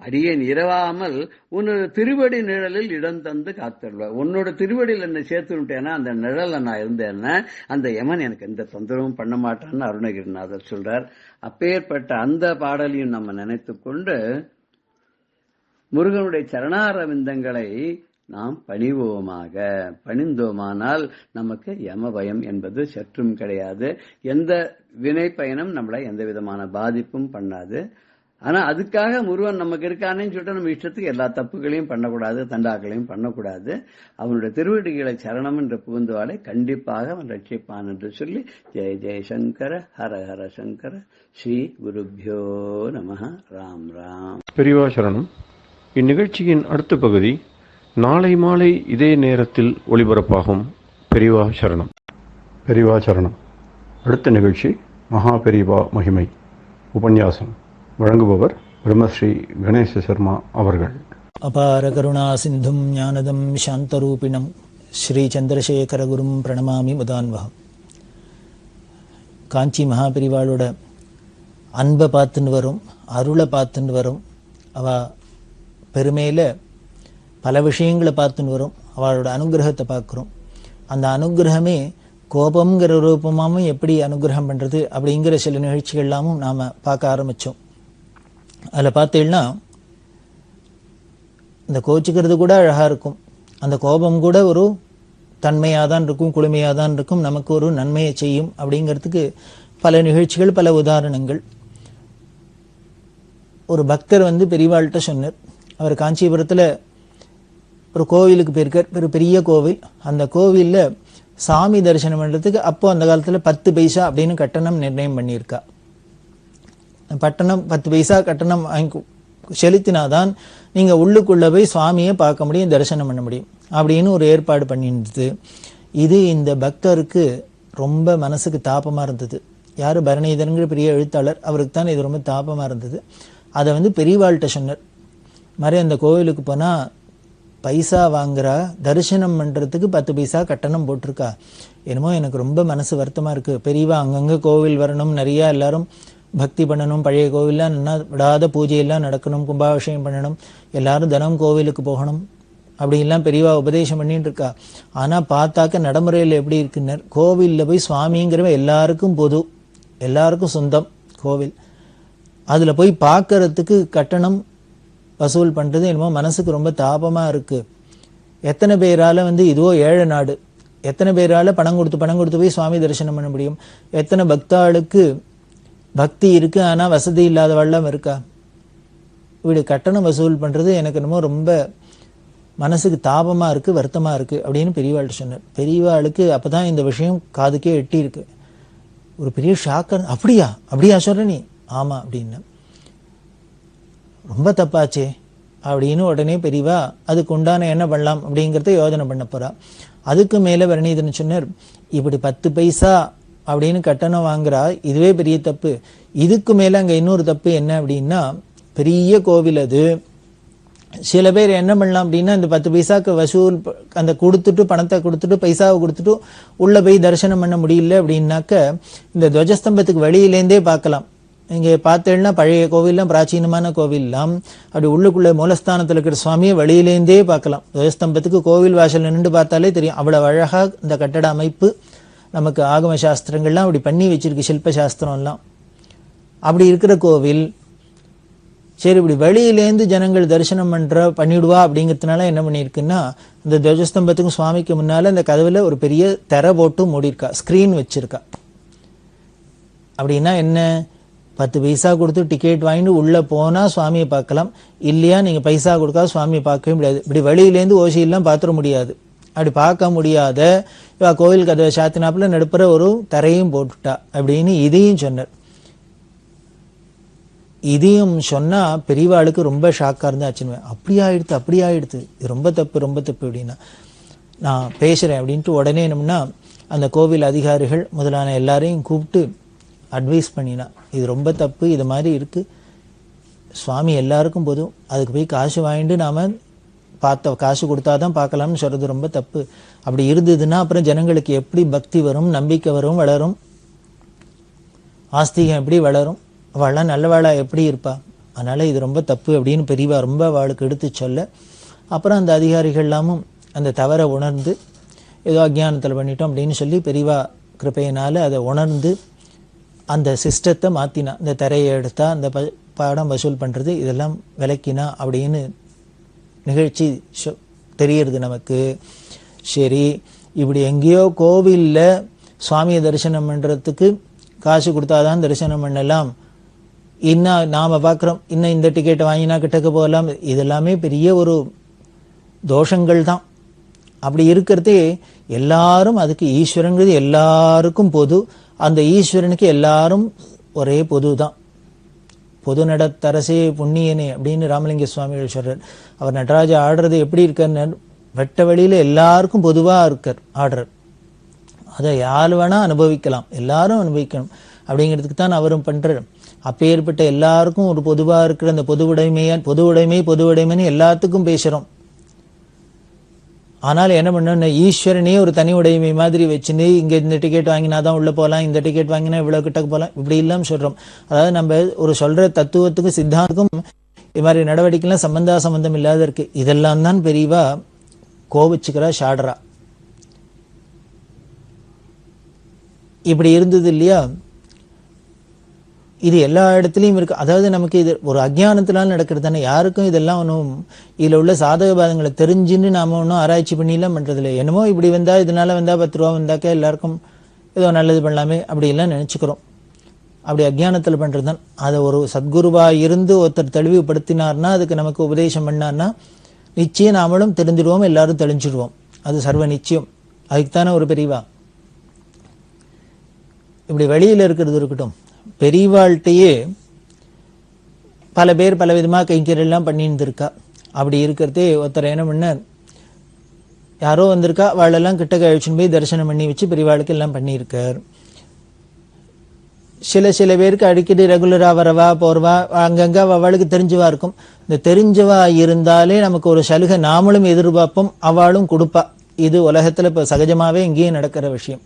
அடியேன் இரவாமல் உன்னோட திருவடி நிழலில் இடம் தந்து காத்துருவ. உன்னோட திருவடியில் என்னை சேர்த்துட்டேன்னா அந்த நிழல்ல நான் இருந்தேன்னா அந்த யமன் எனக்கு எந்த தொந்தரவும் பண்ண மாட்டான்னு அருணகிரிநாதர் சொல்றார். அப்பேற்பட்ட அந்த பாடலையும் நம்ம நினைத்து கொண்டு முருகனுடைய சரணாரவிந்தங்களை நாம் பணிவோமாக. பணிந்தோமானால் நமக்கு யம பயம் என்பது சற்றும் கிடையாது. எந்த வினை பயனும் நம்மளை எந்த விதமான பாதிப்பும் பண்ணாது. ஆனா அதுக்காக முருகன் நமக்கு இருக்கானேன்னு சொல்லிட்டு நம்ம இஷ்டத்துக்கு எல்லா தப்புகளையும் பண்ணக்கூடாது, தண்டாக்களையும் பண்ணக்கூடாது. அவனுடைய திருவடிகளை சரணம் என்ற புகுந்துவாளை கண்டிப்பாக அவன் ரட்சிப்பான் என்று சொல்லி ஜெய ஜெயசங்கர ஹர ஹர சங்கர ஸ்ரீ குருப்யோ நம. ராம் ராம்.
பெரியவா சரணம். இந்நிகழ்ச்சியின் அடுத்த பகுதி நாளை மாலை இதே நேரத்தில் ஒளிபரப்பாகும். பெரியவா சரணம். பெரியவா சரணம். அடுத்த நிகழ்ச்சி மகா பெரியவா மகிமை உபன்யாசம். வழங்குபவர் பிரம்மஸ்ரீ கணேச சர்மா அவர்கள்.
அபார கருணா சிந்தும் ஞானதம் சாந்தரூபிணம் ஸ்ரீ சந்திரசேகரகுரும் பிரணமாமி முதான்வகம். காஞ்சி மகாபெரிவாளோட அன்பை பார்த்துன்னு வரும், அருளை பார்த்துன்னு வரும். அவ பெருமையில பல விஷயங்களை பார்த்துன்னு வரும். அவளோட அனுகிரகத்தை பார்க்குறோம். அந்த அனுகிரகமே கோபம்ங்கிற ரூபமாகவும் எப்படி அனுகிரகம் பண்ணுறது அப்படிங்கிற சில நிகழ்ச்சிகள் எல்லாமும் நாம் பார்க்க ஆரம்பித்தோம். அதில் பார்த்தீங்கன்னா இந்த கோச்சிக்கிறது கூட அழகாக இருக்கும், அந்த கோபம் கூட ஒரு தன்மையாக தான் இருக்கும், குளுமையாக தான் இருக்கும், நமக்கு ஒரு நன்மையை செய்யும் அப்படிங்கிறதுக்கு பல நிகழ்ச்சிகள், பல உதாரணங்கள். ஒரு பக்தர் பெரியவாள்கிட்ட சொன்னார். அவர் காஞ்சிபுரத்தில் ஒரு கோவிலுக்கு போயிருக்கார், பெரிய கோவில். அந்த கோவிலில் சாமி தரிசனம் பண்ணுறதுக்கு அப்போ அந்த காலத்தில் 10 பைசா அப்படின்னு கட்டணம் நிர்ணயம் பண்ணியிருக்கா. பட்டணம் 10 பைசா கட்டணம் வாங்கி செலுத்தினாதான் நீங்கள் உள்ளுக்குள்ளே போய் சுவாமியை பார்க்க முடியும், தரிசனம் பண்ண முடியும் அப்படின்னு ஒரு ஏற்பாடு பண்ணியிருந்தது. இது இந்த பக்தருக்கு ரொம்ப மனசுக்கு தாபமாக இருந்தது. யார் பரணிதரங்கிற பெரிய எழுத்தாளர், அவருக்கு தான் இது ரொம்ப தாபமாக இருந்தது. அதை பெரியவாள்கிட்ட சொன்னார். மாதிரி அந்த கோவிலுக்கு போனால் பைசா வாங்குறா, தரிசனம் பண்ணுறதுக்கு 10 பைசா கட்டணம் போட்டிருக்கா. என்னமோ எனக்கு ரொம்ப மனசு வருத்தமாக இருக்குது. பெரியவா அங்கங்கே கோவில் வரணும், நிறையா எல்லாரும் பக்தி பண்ணணும், பழைய கோவில்லாம் நல்லா விடாத பூஜையெல்லாம் நடக்கணும், கும்பாபிஷேகம் பண்ணணும், எல்லாரும் தினம் கோவிலுக்கு போகணும் அப்படின்லாம் பெரியவா உபதேசம் பண்ணிட்டு இருக்கா. ஆனால் பார்த்தாக்க நடைமுறையில் எப்படி இருக்குன்னு, கோவிலில் போய் சுவாமிங்கிறவ எல்லாருக்கும் பொது, எல்லாருக்கும் சொந்தம் கோவில். அதில் போய் பார்க்கறதுக்கு கட்டணம் வசூல் பண்ணுறது என்னமோ மனசுக்கு ரொம்ப தாபமாக இருக்குது. எத்தனை பேரால் இதுவோ ஏழை நாடு, எத்தனை பேரால் பணம் கொடுத்து போய் சுவாமி தரிசனம் பண்ண முடியும்? எத்தனை பக்தாளுக்கு பக்தி இருக்குது ஆனால் வசதி இல்லாதவெல்லாம் இருக்கா? இப்படி கட்டணம் வசூல் பண்ணுறது எனக்கு என்னமோ ரொம்ப மனசுக்கு தாபமாக இருக்குது, வருத்தமாக இருக்குது அப்படின்னு பெரியவாள்கிட்ட சொன்னார். பெரியவாளுக்கு அப்போ தான் இந்த விஷயம் காதுக்கே எட்டி இருக்கு. ஒரு பெரிய ஷாக்கர். அப்படியா சொல்கிற நீ? ஆமாம் அப்படின்னு. ரொம்ப தப்பாச்சே அப்படின்னு உடனே பெரியவா அதுக்கு உண்டான என்ன பண்ணலாம் அப்படிங்கிறத யோஜனை பண்ண போறா. அதுக்கு மேலே வரணீதன் சொன்னார், இப்படி 10 பைசா அப்படின்னு கட்டணம் வாங்குறா, இதுவே பெரிய தப்பு. இதுக்கு மேலே அங்கே இன்னொரு தப்பு என்ன அப்படின்னா, பெரிய கோவில் அது. சில பேர் என்ன பண்ணலாம் அப்படின்னா, இந்த 10 பைசாக்கு வசூல் அந்த கொடுத்துட்டு பணத்தை கொடுத்துட்டு பைசாவை கொடுத்துட்டு உள்ள போய் தரிசனம் பண்ண முடியல அப்படின்னாக்க இந்த துவஜஸ்தம்பத்துக்கு வெளியிலேருந்தே பார்க்கலாம். இங்கே பார்த்தேன்னா பழைய கோவில்லாம், பிராச்சீனமான கோவில்லாம், அப்படி உள்ளுக்குள்ளே மூலஸ்தானத்தில் இருக்கிற சுவாமியை வெளியிலேருந்தே பார்க்கலாம். துவஜஸ்தம்பத்துக்கு கோவில் வாசல் நின்று பார்த்தாலே தெரியும். அவ்வளவு அழகாக இந்த கட்டட அமைப்பு நமக்கு ஆகம சாஸ்திரங்கள்லாம் அப்படி பண்ணி வச்சிருக்கு, சில்ப சாஸ்திரம்லாம். அப்படி இருக்கிற கோவில் சரி இப்படி வெளியிலேருந்து ஜனங்கள் தரிசனம் பண்ணிடுவா அப்படிங்கிறதுனால என்ன பண்ணியிருக்குன்னா, இந்த துவஜஸ்தம்பத்துக்கும் சுவாமிக்கு முன்னால இந்த கதவுல ஒரு பெரிய திரை போட்டு மூடியிருக்கா, ஸ்கிரீன் வச்சிருக்கா. அப்படின்னா என்ன, 10 பைசா கொடுத்து டிக்கெட் வாங்கிட்டு உள்ள போனா சுவாமியை பார்க்கலாம், இல்லையா நீங்க பைசா கொடுக்காத சுவாமியை பார்க்கவே முடியாது. இப்படி வெளியிலேருந்து ஓசியெல்லாம் பார்த்துட முடியாது. அப்படி பார்க்க முடியாத இவ கோவில் கதவை சாத்தினாப்புல நடுப்புற ஒரு தரையும் போட்டுட்டா அப்படின்னு இதையும் சொன்னார். இதையும் சொன்னா பெரியவாளுக்கு ரொம்ப ஷாக்கா இருந்தா ஆச்சுன்னு, அப்படி ஆயிடுத்து, இது ரொம்ப தப்பு அப்படின்னா, நான் பேசுறேன் அப்படின்ட்டு உடனே என்னம்னா அந்த கோவில் அதிகாரிகள் முதலான எல்லாரையும் கூப்பிட்டு அட்வைஸ் பண்ணினா, இது ரொம்ப தப்பு, இது மாதிரி இருக்கு, சுவாமி எல்லாருக்கும் போதும், அதுக்கு போய் காசு வாங்கிட்டு நாம காசு கொடுத்தாதான் பார்க்கலாம்னு சொல்றது ரொம்ப தப்பு. அப்படி இருந்ததுன்னா அப்புறம் ஜனங்களுக்கு எப்படி பக்தி வரும், நம்பிக்கை வரும், வளரும், ஆஸ்திகம் எப்படி வளரும், அவள்லாம் நல்லவாளா எப்படி இருப்பா, அதனால இது ரொம்ப தப்பு அப்படின்னு பெரியவா ரொம்ப அவளுக்கு எடுத்து சொல்ல, அப்புறம் அந்த அதிகாரிகள் எல்லாமும் அந்த தவறை உணர்ந்து ஏதோ அஜ்ஞானத்தில் பண்ணிட்டோம் அப்படின்னு சொல்லி பெரியவா கிருபையினால அதை உணர்ந்து அந்த சிஸ்டத்தை மாற்றினா, இந்த திரையை எடுத்தா அந்த பாடம் வசூல் பண்ணுறது இதெல்லாம் விலக்கினா அப்படின்னு நிகழ்ச்சி தெரியுறது நமக்கு. சரி, இப்படி எங்கேயோ கோவிலில் சுவாமியை தரிசனம் பண்ணுறதுக்கு காசு கொடுத்தாதான் தரிசனம் பண்ணலாம், இன்னும் நாம் பார்க்குறோம் இன்னும் இந்த டிக்கெட்டை வாங்கினா கிட்டக்க போகலாம், இதெல்லாமே பெரிய ஒரு தோஷங்கள் தான். அப்படி இருக்கிறதே எல்லாரும் அதுக்கு ஈஸ்வரங்கிறது எல்லாருக்கும் பொது, அந்த ஈஸ்வரனுக்கு எல்லாரும் ஒரே பொது தான். பொது நடத்தரசே புண்ணியனே அப்படின்னு ராமலிங்க சுவாமிகள் சொல்றார். அவர் நடராஜா ஆடுறது எப்படி இருக்கார், வெட்ட வழியில எல்லாருக்கும் பொதுவா இருக்கார் ஆடுறார், அதை யார் வேணா அனுபவிக்கலாம், எல்லாரும் அனுபவிக்கணும் அப்படிங்கிறதுக்கு தான் அவரும் பண்றார். அப்பேற்பட்ட எல்லாருக்கும் ஒரு பொதுவா இருக்கிற அந்த பொது உடைமைன்னு எல்லாத்துக்கும் பேசுறோம். ஆனால் என்ன பண்ண, ஈஸ்வரனே ஒரு தனி உடைமை மாதிரி வச்சுன்னு இங்க இந்த டிக்கெட் வாங்கினாதான் உள்ள போகலாம், இந்த டிக்கெட் வாங்கினா இவ்வளவு கிட்ட போகலாம், இப்படி இல்லாம சொல்றோம். அதாவது நம்ம ஒரு சொல்ற தத்துவத்துக்கும் சித்தாந்தத்துக்கும் இது மாதிரி நடவடிக்கைலாம் சம்பந்தம் இல்லாத இருக்கு. இதெல்லாம் தான் பெரியவா கோபிச்சுக்கிறா, ஷாடுறா. இப்படி இருந்தது இல்லையா, இது எல்லா இடத்துலையும் இருக்கு. அதாவது நமக்கு இது ஒரு அஜ்ஞானத்தினால நடக்கிறது தானே, யாருக்கும் இதெல்லாம் ஒன்றும் இதில் உள்ள சாதக பாதங்களை தெரிஞ்சுன்னு நாம ஒன்றும் ஆராய்ச்சி பண்ணிலாம் பண்றது இல்லை. என்னமோ இப்படி வந்தா இதனால வந்தா 10 ரூபா வந்தாக்கா எல்லாருக்கும் ஏதோ நல்லது பண்ணலாமே அப்படி எல்லாம் நினைச்சுக்கிறோம். அப்படி அஜ்ஞானத்தில் பண்றது தான். அதை ஒரு சத்குருவா இருந்து ஒருத்தர் தெளிவுபடுத்தினார்னா, அதுக்கு நமக்கு உபதேசம் பண்ணார்னா நிச்சயம் நாமளும் தெரிஞ்சிடுவோம், எல்லாரும் தெளிஞ்சிடுவோம், அது சர்வ நிச்சயம். அதுக்குத்தானே ஒரு பெரியவா. இப்படி வெளியில இருக்கிறது இருக்கட்டும், பெரியவாழ்கிட்டயே பல பேர் பல விதமாக கைங்கரெல்லாம் பண்ணிட்டு இருக்கா. அப்படி இருக்கிறதே ஒருத்தர் என்ன பண்ண, யாரோ வந்திருக்கா, அவளெல்லாம் கிட்ட கழிச்சுன்னு போய் தரிசனம் பண்ணி வச்சு பெரியவாளுக்கு எல்லாம் பண்ணியிருக்கார். சில பேருக்கு அடிக்கடி ரெகுலரா வரவா போறவா அங்கங்க அவளுக்கு தெரிஞ்சவா இருக்கும். இந்த தெரிஞ்சவா இருந்தாலே நமக்கு ஒரு சலுகை நாமளும் எதிர்பார்ப்போம், அவளும் கொடுப்பா. இது உலகத்துல இப்ப சகஜமாவே இங்கேயும் நடக்கிற விஷயம்.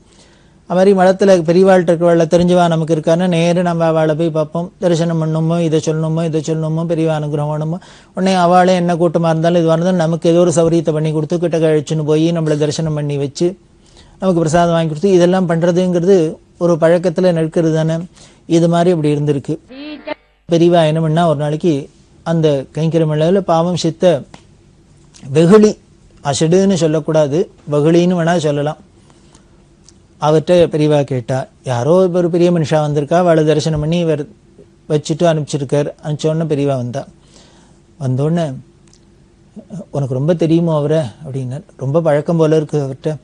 அது மாதிரி மடத்துல பெரியவாழ்கிட்ட இருக்கிறவாள தெரிஞ்சவா நமக்கு இருக்கான்னா நேரம் நம்ம அவளை போய் பார்ப்போம், தரிசனம் பண்ணணுமோ, இதை சொல்லணுமோ, பெரியவா அனுகிரகம் வேணுமோ, உடனே அவளே என்ன கூட்டமா இருந்தாலும் இதுவாக இருந்தாலும் நமக்கு ஏதோ ஒரு சௌரியத்தை பண்ணி கொடுத்து கிட்ட கழிச்சுன்னு போய் நம்மளை தரிசனம் பண்ணி வச்சு நமக்கு பிரசாதம் வாங்கி கொடுத்து இதெல்லாம் பண்றதுங்கிறது ஒரு பழக்கத்துல நிற்கிறது தானே. இது மாதிரி அப்படி இருந்திருக்கு. பெரியவா என்ன பண்ணா, ஒரு நாளைக்கு அந்த கைங்கரமேளாவில் பாவம் சித்த வெகுளி, அசடுன்னு சொல்லக்கூடாது, வெகுளின்னு வேணா சொல்லலாம், அவர்கிட்ட பெரியவா கேட்டா, யாரோ ஒரு பெரிய மனுஷா வந்திருக்கா, அவளை தரிசனம் பண்ணி இவர் வச்சுட்டு அனுப்பிச்சிருக்கார். அனுப்பிச்சோடனே பெரியவா வந்தா. வந்தோடனே, உனக்கு ரொம்ப தெரியுமோ அவரை அப்படின்னார். ரொம்ப பழக்கம் போல இருக்கு அவர்கிட்ட,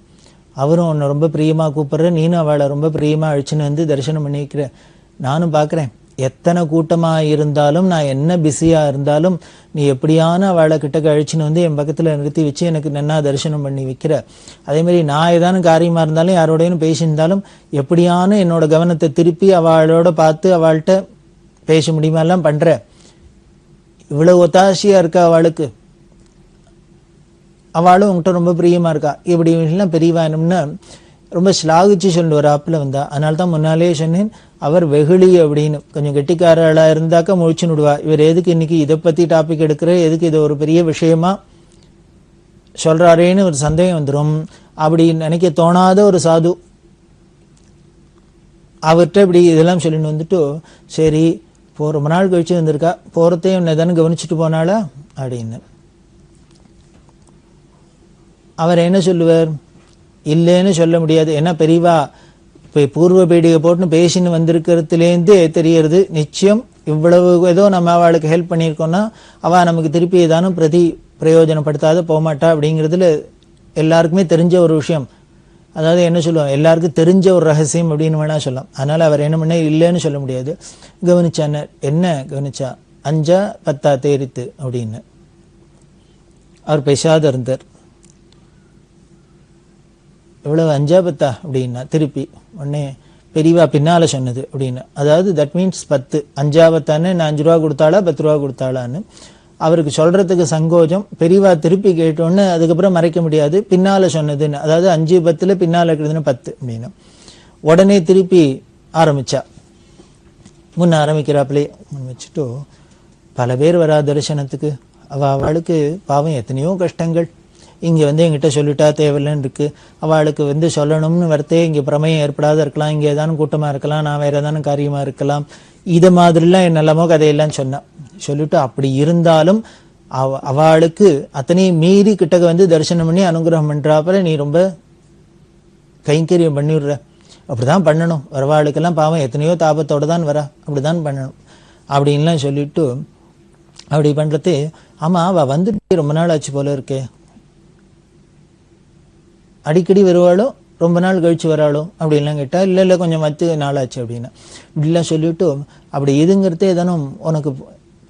அவரும் உன்னை ரொம்ப பிரியமா கூப்பிடுற, நீனும் அவளை ரொம்ப பிரியமா அழிச்சுன்னு வந்து தரிசனம் பண்ணி வைக்கிற. நானும் பார்க்குறேன், எத்தனை கூட்டமா இருந்தாலும், நான் என்ன பிஸியா இருந்தாலும், நீ எப்படியான அவளை கிட்ட அழிச்சுன்னு வந்து என் பக்கத்துல நிறுத்தி வச்சு எனக்கு நன்னா தரிசனம் பண்ணி வைக்கிற. அதே மாதிரி நான் ஏதானும் காரியமா இருந்தாலும் யாரோடையும் பேசியிருந்தாலும் எப்படியான என்னோட கவனத்தை திருப்பி அவளோட பார்த்து அவள்கிட்ட பேச முடியுமா எல்லாம் பண்ற. இவ்வளவு ஒத்தாசையா இருக்கா அவளுக்கு, அவளும் உங்ககிட்ட ரொம்ப பிரியமா இருக்கா. இப்படி எல்லாம் பெரியவா என்னம்னா ரொம்ப ஸ்லாகிச்சு சொல்லிட்டு ஒரு ஆப்பில் வந்தா. அதனால தான் முன்னாலே சொன்னேன், அவர் வெகுளி அப்படின்னு. கொஞ்சம் கெட்டிக்காரர்களா இருந்தாக்கா முழிச்சு விடுவா, இவர் எதுக்கு இன்னைக்கு இதை பத்தி டாபிக் எடுக்கிற, எதுக்கு இது ஒரு பெரிய விஷயமா சொல்றாரேன்னு ஒரு சந்தேகம் வந்துடும். அப்படி நினைக்க தோணாத ஒரு சாது அவர்கிட்ட இப்படி இதெல்லாம் சொல்லிட்டு வந்துட்டு, சரி ரொம்ப நாள் கழிச்சு வந்திருக்கா, போகிறதையும் என்ன தானே கவனிச்சுட்டு போனாளா அப்படின்னு. அவர் என்ன சொல்லுவார்? இல்லைன்னு சொல்ல முடியாது. ஏன்னா பெரியவா இப்போ பூர்வ பீடிகை போட்டுன்னு பேசின்னு வந்திருக்கிறதுலேருந்தே தெரியறது, நிச்சயம் இவ்வளவு ஏதோ நம்ம அவளுக்கு ஹெல்ப் பண்ணியிருக்கோம்னா அவள் நமக்கு திருப்பி ஏதானும் பிரயோஜனப்படுத்தாத போகமாட்டா அப்படிங்கிறதுல எல்லாருக்குமே தெரிஞ்ச ஒரு விஷயம். அதாவது என்ன சொல்லுவோம், எல்லாருக்கும் தெரிஞ்ச ஒரு ரகசியம் அப்படின்னு வேணா சொல்லலாம். அதனால அவர் என்ன பண்ண இல்லைன்னு சொல்ல முடியாது. கவனிச்சான என்ன கவனிச்சா, 5 10 தேரித்து அப்படின்னு. அவர் பேசாத இருந்தார். எவ்வளவு 5 10 அப்படின்னா திருப்பி உடனே பெரியவா பின்னால சொன்னது அப்படின்னு. அதாவது தட் மீன்ஸ் 10 5 10 நான் 5 ரூபா கொடுத்தாளா 10 ரூபா கொடுத்தாளான்னு அவருக்கு சொல்றதுக்கு சங்கோஜம். பெரியவா திருப்பி கேட்டோன்னு அதுக்கப்புறம் மறைக்க முடியாது, பின்னால சொன்னதுன்னு. அதாவது 5 10 பின்னால இருக்கிறதுன்னு 10 அப்படின்னு. உடனே திருப்பி ஆரம்பிச்சா. முன்ன ஆரம்பிக்கிறாப்பிலே முன் வச்சுட்டு பல பேர் வரா தரிசனத்துக்கு. அவளுக்கு பாவம் எத்தனையோ கஷ்டங்கள். இங்கே என்கிட்ட சொல்லிட்டா தேவையில்லைன்னு இருக்கு. அவளுக்கு சொல்லணும்னு வரத்தே இங்கே பிரமையம் ஏற்படாத இருக்கலாம், இங்கே ஏதானும் கூட்டமாக இருக்கலாம், நான் வேற ஏதானும் காரியமாக இருக்கலாம், இது மாதிரிலாம் என்னெல்லாமோ கதையெல்லாம் சொன்னான். சொல்லிட்டு அப்படி இருந்தாலும் அவளுக்கு அத்தனையும் மீறி கிட்டக்க தரிசனம் பண்ணி அனுகிரகம் பண்றாப்புல நீ ரொம்ப கைங்கரியம் பண்ணிவிடுற. அப்படிதான் பண்ணணும். வரவாளுக்கெல்லாம் பாவம் எத்தனையோ தாபத்தோடு தான் வரா, அப்படிதான் பண்ணணும் அப்படின்லாம் சொல்லிட்டு அப்படி பண்றது. ஆமா அவ வந்துட்டு ரொம்ப நாள் ஆச்சு போல இருக்கே, அடிக்கடி வருவாளோ ரொம்ப நாள் கழிச்சு வராளோ அப்படின்லாம் கேட்டா, இல்லை இல்லை கொஞ்சம் மத்து நாளாச்சு அப்படின்னா. இப்படிலாம் சொல்லிவிட்டு அப்படி இதுங்கிறதே தானும் உனக்கு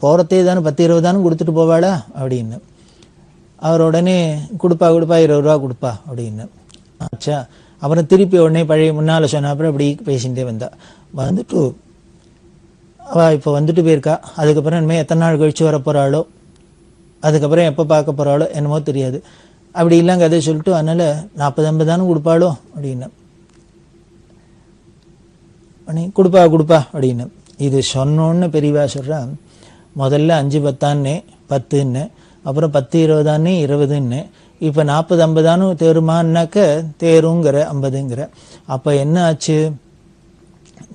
போகிறதே தானே 10 20 தானும் கொடுத்துட்டு போவாளா அப்படின்னு. அவர் உடனே கொடுப்பா 20 ரூபா கொடுப்பா அப்படின்னு. ஆச்சா. அப்புறம் திருப்பி உடனே பழைய முன்னால் சொன்ன அப்புறம் அப்படி பேசிகிட்டே வந்தா. வந்துட்டு அவள் இப்போ போயிருக்கா. அதுக்கப்புறம் இனிமேல் எத்தனை நாள் கழிச்சு வர போகிறாளோ, அதுக்கப்புறம் எப்போ பார்க்க போகிறாளோ என்னமோ தெரியாது. அப்படி இல்லைங்க கதை சொல்லிட்டு அதனால 40 50 தானே கொடுப்பாளோ அப்படின்னு. கொடுப்பா அப்படின்னு. இது சொன்னோன்னு பெரியவா சொல்றா, முதல்ல 5 10 10ன்னு, அப்புறம் 10 20 20ன்னு, இப்போ 40 50 தேருமான்னாக்க தேருங்கிற 50ங்கிற. அப்போ என்ன ஆச்சு?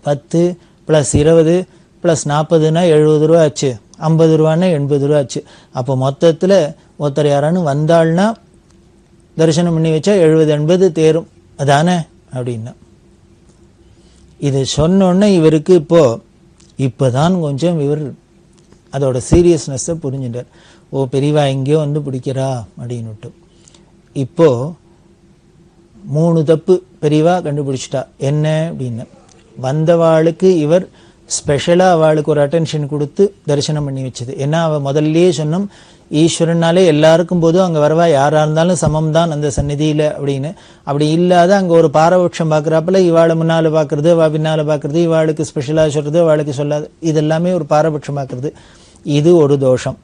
10 + 20 + 40ன்னா 70 ரூபா ஆச்சு, 50 ரூபான்னா 80 ரூபா ஆச்சு. அப்போ மொத்தத்தில் ஒருத்தர் யாரானு வந்தாள்னா தரிசனம் பண்ணி வச்சா 70 80 தேரும் அதானே அப்படின்னா. இது சொன்னோன்னே இவருக்கு இப்போதான் கொஞ்சம் இவர் அதோட சீரியஸ்னஸை புரிஞ்சுட்டார். ஓ பெரியவா எங்கேயோ பிடிக்கிறா அப்படின்னுட்டு. இப்போ 3 தப்பு பெரியவா கண்டுபிடிச்சிட்டா. என்ன அப்படின்னு, வந்தவாளுக்கு இவர் ஸ்பெஷலாக அவளுக்கு ஒரு அட்டென்ஷன் கொடுத்து தரிசனம் பண்ணி வச்சது. ஏன்னா அவள் முதல்லையே சொன்னோம், ஈஸ்வரனாலே எல்லாருக்கும் போதும் அங்கே வரவா யாராக இருந்தாலும் சமம் தான் அந்த சந்நிதியில் அப்படின்னு. அப்படி இல்லாத அங்கே ஒரு பாரபட்சம் பார்க்குறாப்புல இவாளை முன்னால் பார்க்குறது, அவள் பின்னால் பார்க்குறது, இவாளுக்கு ஸ்பெஷலாக சொல்கிறது, அவளுக்கு சொல்லாது, இதெல்லாமே ஒரு பாரபட்சம் பார்க்குறது. இது ஒரு தோஷம்.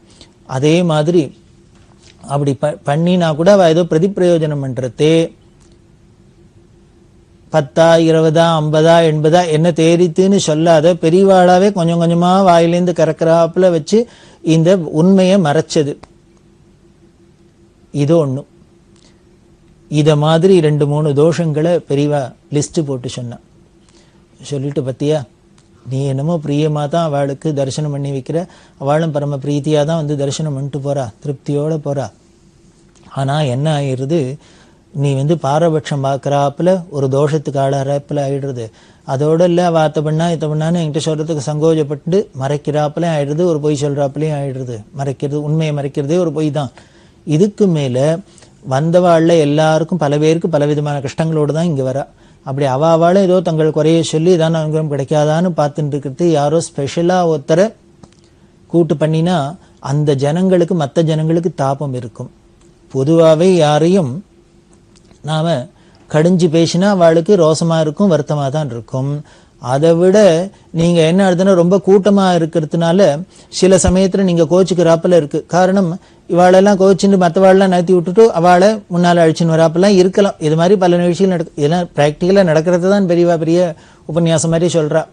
அதே மாதிரி அப்படி பண்ணினா கூட அவள் ஏதோ பிரதிப்பிரயோஜனம் பண்ணுறதே 10 20 50 80 என்ன தேரித்துன்னு சொல்லாத பெரியவாளாவே கொஞ்சம் கொஞ்சமாக வாயிலேருந்து கறக்கிறாப்புல வச்சு இந்த உண்மையை மறைச்சது. இது ஒன்று. இதை மாதிரி 2 3 தோஷங்களை பெரியவா லிஸ்ட் போட்டு சொன்னான். சொல்லிட்டு பத்தியா, நீ என்னமோ பிரியமாக தான் அவளுக்கு தரிசனம் பண்ணி வைக்கிற, அவளும் பரம பிரீத்தியாக தான் தரிசனம் பண்ணிட்டு போறா, திருப்தியோடு போறா. ஆனால் என்ன ஆயிடுது, நீ பாரபட்சம் பார்க்குறாப்புல ஒரு தோஷத்துக்கு ஆளாறாப்புல ஆயிடுறது. அதோட இல்லை வார்த்தை பண்ணா இத்த பண்ணான்னு என்கிட்ட சொல்றதுக்கு சங்கோஜப்பட்டு மறைக்கிறாப்புலையும் ஆயிடுறது, ஒரு பொய் சொல்றாப்புலையும் ஆயிடுறது. மறைக்கிறது, உண்மையை மறைக்கிறதே ஒரு பொய் தான். இதுக்கு மேலே வந்தவாழ்ல எல்லாருக்கும் பல பேருக்கு பலவிதமான கஷ்டங்களோடு தான் இங்கே வரா. அப்படி அவாவாலும் ஏதோ தங்கள் குறைய சொல்லி இதான அனுகிரகம் கிடைக்காதான்னு பார்த்துட்டு இருக்கிறது. யாரோ ஸ்பெஷலாக ஒருத்தரை கூட்டு பண்ணினா அந்த ஜனங்களுக்கு மற்ற ஜனங்களுக்கு தாபம் இருக்கும். பொதுவாகவே யாரையும் நாம் கடிஞ்சு பேசினா அவளுக்கு ரோசமாக இருக்கும், வருத்தமாக தான் இருக்கும். அதை விட நீங்கள் என்ன ஆகுதுன்னா ரொம்ப கூட்டமாக இருக்கிறதுனால சில சமயத்தில் நீங்கள் கோச்சுக்கிறாப்பில் இருக்குது. காரணம் இவாளெல்லாம் கோச்சின்னு மற்றவாளெலாம் நகர்த்தி விட்டுட்டு அவளை முன்னால் அழிச்சுன்னு வராப்பெல்லாம் இருக்கலாம். இது மாதிரி பல நிகழ்ச்சிகள் நடக்கும். இதெல்லாம் ப்ராக்டிக்கலாக நடக்கிறது தான் பெரிய உபன்யாசம் மாதிரி சொல்கிறா.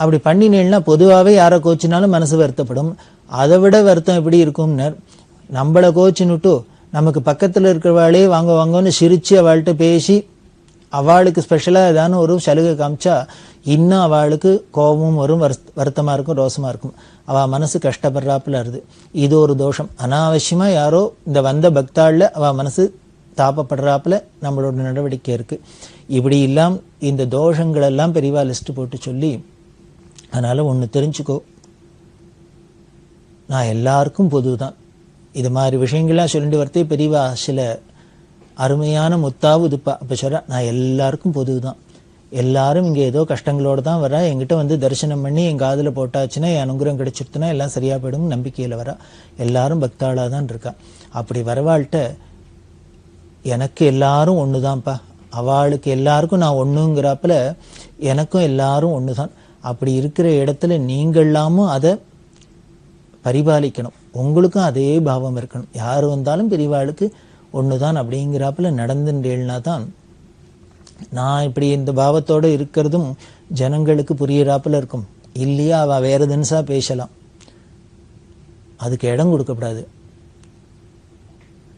அப்படி பண்ணினேன்னா பொதுவாகவே யாரை கோச்சினாலும் மனசு வருத்தப்படும். அதை விட வருத்தம் எப்படி இருக்கும்னு, நம்மளை கோச்சின்னுட்டு நமக்கு பக்கத்தில் இருக்கிறவாளே வாங்க வாங்கன்னு சிரித்து அவள்கிட்ட பேசி அவளுக்கு ஸ்பெஷலாக ஏதான ஒரு சலுகை காமிச்சா இன்னும் அவளுக்கு கோபமும் வரும், வருத்தமாக இருக்கும், ரோசமாக இருக்கும், அவள் மனசு கஷ்டப்படுறாப்புல இருது. இது ஒரு தோஷம். அனாவசியமாக யாரோ இந்த வந்த பக்தாளில் அவள் மனசு தாப்பப்படுறாப்புல நம்மளோட நடவடிக்கை இருக்குது. இப்படி இல்லாமல் இந்த தோஷங்களெல்லாம் பெரியவா லிஸ்ட்டு போட்டு சொல்லி, அதனால் ஒன்று தெரிஞ்சுக்கோ, நான் எல்லாருக்கும் பொது தான். இது மாதிரி விஷயங்கள்லாம் சொல்லிட்டு வரத்தே பெரியவா சில அருமையான முத்தாவுதுப்பா. அப்போ சொல்கிறா, நான் எல்லாருக்கும் பொது தான், எல்லாரும் இங்கே ஏதோ கஷ்டங்களோடு தான் வரா, என்கிட்ட வந்து தரிசனம் பண்ணி என் காதில் போட்டாச்சுன்னா என் அனுகிரகம் கிடைச்சிருத்துனா எல்லாம் சரியாக போயிடும் நம்பிக்கையில் வரா. எல்லாரும் பக்தாளாக தான் இருக்கா. அப்படி வரவாள்கிட்ட எனக்கு எல்லாரும் ஒன்று தான்ப்பா, அவளுக்கு எல்லாருக்கும் நான் ஒன்றுங்கிறாப்புல எனக்கும் எல்லாரும் ஒன்று தான். அப்படி இருக்கிற இடத்துல நீங்கள்லாமும் அதை பரிபாலிக்கணும், உங்களுக்கும் அதே பாவம் இருக்கணும். யார் வந்தாலும் பெரியவாளுக்கு ஒன்று தான் அப்படிங்கிறாப்புல நடந்துட்டேன்னா தான் நான் இப்படி இந்த பாவத்தோடு இருக்கிறதும் ஜனங்களுக்கு புரியிறாப்புல இருக்கும். இல்லையா அவள் வேறு தினசா பேசலாம், அதுக்கு இடம் கொடுக்கக்கூடாது.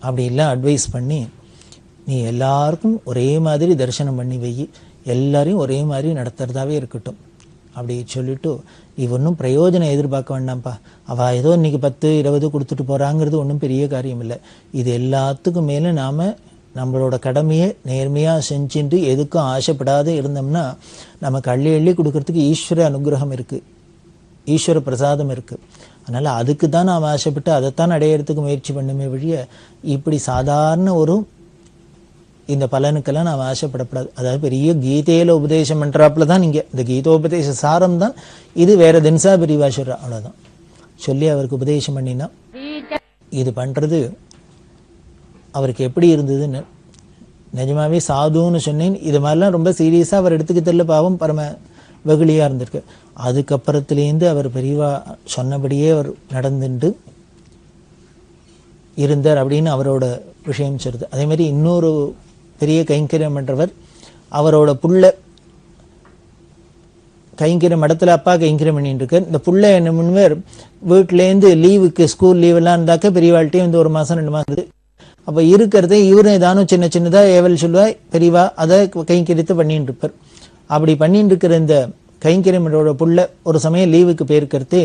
அப்படி இல்லை அட்வைஸ் பண்ணி நீ எல்லாருக்கும் ஒரே மாதிரி தரிசனம் பண்ணி வை, எல்லாரையும் ஒரே மாதிரி நடத்துறதாவே இருக்கட்டும் அப்படி சொல்லிட்டு, நீ ஒன்றும் பிரயோஜனம் எதிர்பார்க்க வேண்டாம்ப்பா, அவள் ஏதோ இன்னைக்கு 10-20 கொடுத்துட்டு போகிறாங்கிறது ஒன்றும் பெரிய காரியம் இல்லை. இது எல்லாத்துக்கும் மேலே நாம் நம்மளோட கடமையை நேர்மையாக செஞ்சுட்டு எதுக்கும் ஆசைப்படாத இருந்தோம்னா நமக்கு அள்ளி அள்ளி கொடுக்கறதுக்கு ஈஸ்வர அனுகிரகம் இருக்குது, ஈஸ்வர பிரசாதம் இருக்குது. அதனால் அதுக்கு தான் நாம் ஆசைப்பட்டு அதைத்தான் அடையிறதுக்கு முயற்சி பண்ணுமே வழிய இப்படி சாதாரண ஒரு இந்த பலனுக்கெல்லாம் நாம் ஆசைப்படப்படாது. அதாவது பெரிய கீதையில் உபதேசம் பண்ணுறாப்புல தான் இங்கே இந்த கீதோபதேச சாரம் தான் இது. வேற தினசா பிரிவாசுரா அவ்வளோதான் சொல்லி அவருக்கு உபதேசம் பண்ணினா இது பண்ணுறது அவருக்கு எப்படி இருந்ததுன்னு நிஜமாவே சாதுன்னு சொன்னேன். இது மாதிரிலாம் ரொம்ப சீரியஸாக அவர் எடுத்துக்க தெரியல, பாவம் பரம வெகுளியாக இருந்திருக்கு. அதுக்கப்புறத்துலேருந்து அவர் பெரியவா சொன்னபடியே அவர் நடந்துட்டு இருந்தார் அப்படின்னு அவரோட விஷயம் சொல்லுது. அதே மாதிரி இன்னொரு பெரிய கைங்கரியம் பண்ணுறவர், அவரோட புள்ள கைங்கரியம் மடத்தில் அப்பா கைங்கரியம் பண்ணிட்டு இருக்கார். இந்த புள்ள என்ன பண்ணுவார், வீட்டிலேருந்து லீவுக்கு ஸ்கூல் லீவெல்லாம் இருந்தாக்க பெரியவாள்கிட்டையும் வந்து 1 மாதம் 2 மாதம் அப்போ இருக்கிறதே இவரும் ஏதானும் சின்ன சின்னதாக ஏவல் சொல்லுவாய், பெரியவா அதை கைங்கரியத்தை பண்ணிட்டு இருப்பார். அப்படி பண்ணிட்டு இருக்கிற இந்த கைங்கரியமோட புள்ள ஒரு சமயம் லீவுக்கு போயிருக்கிறதே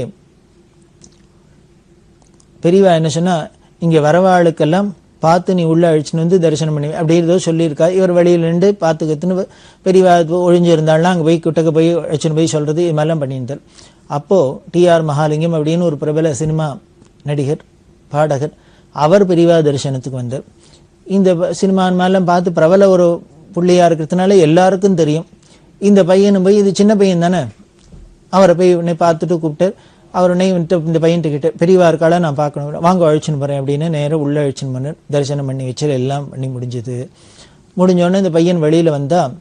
பெரியவா என்ன சொன்னா, இங்கே வரவாளுக்கெல்லாம் பார்த்து நீ உள்ள அழிச்சுன்னு வந்து தரிசனம் பண்ணி அப்படி ஏதோ சொல்லியிருக்கா. இவர் வெளியில் நின்று பார்த்துக்கத்துன்னு பெரியவா ஒழிஞ்சிருந்தாள்னா அங்கே போய் கிட்டக்க போய் அழிச்சுன்னு போய் சொல்கிறது இது மாதிரிலாம் பண்ணியிருந்தார். அப்போது டிஆர் மகாலிங்கம் அப்படின்னு ஒரு பிரபல சினிமா நடிகர் பாடகர், அவர் பெரியவா தரிசனத்துக்கு வந்தார். இந்த சினிமான் மேலாம் பார்த்து பிரபல ஒரு புள்ளியாக இருக்கிறதுனால எல்லாருக்கும் தெரியும். இந்த பையனும் போய் இது சின்ன பையன் தானே, அவரை போய் உன்னை பார்த்துட்டு கூப்பிட்டார். அவர் உடனே இந்த பையன்ட்டு கிட்ட பெரியவா இருக்காள நான் பார்க்கணும், வாங்க அழிச்சுன்னு போகிறேன் அப்படின்னு நேராக உள்ளே அழிச்சுன்னு பண்ணார். தரிசனம் பண்ணி வச்சு எல்லாம் பண்ணி முடிஞ்சது. முடிஞ்சோடனே இந்த பையன் வெளியில் வந்தால்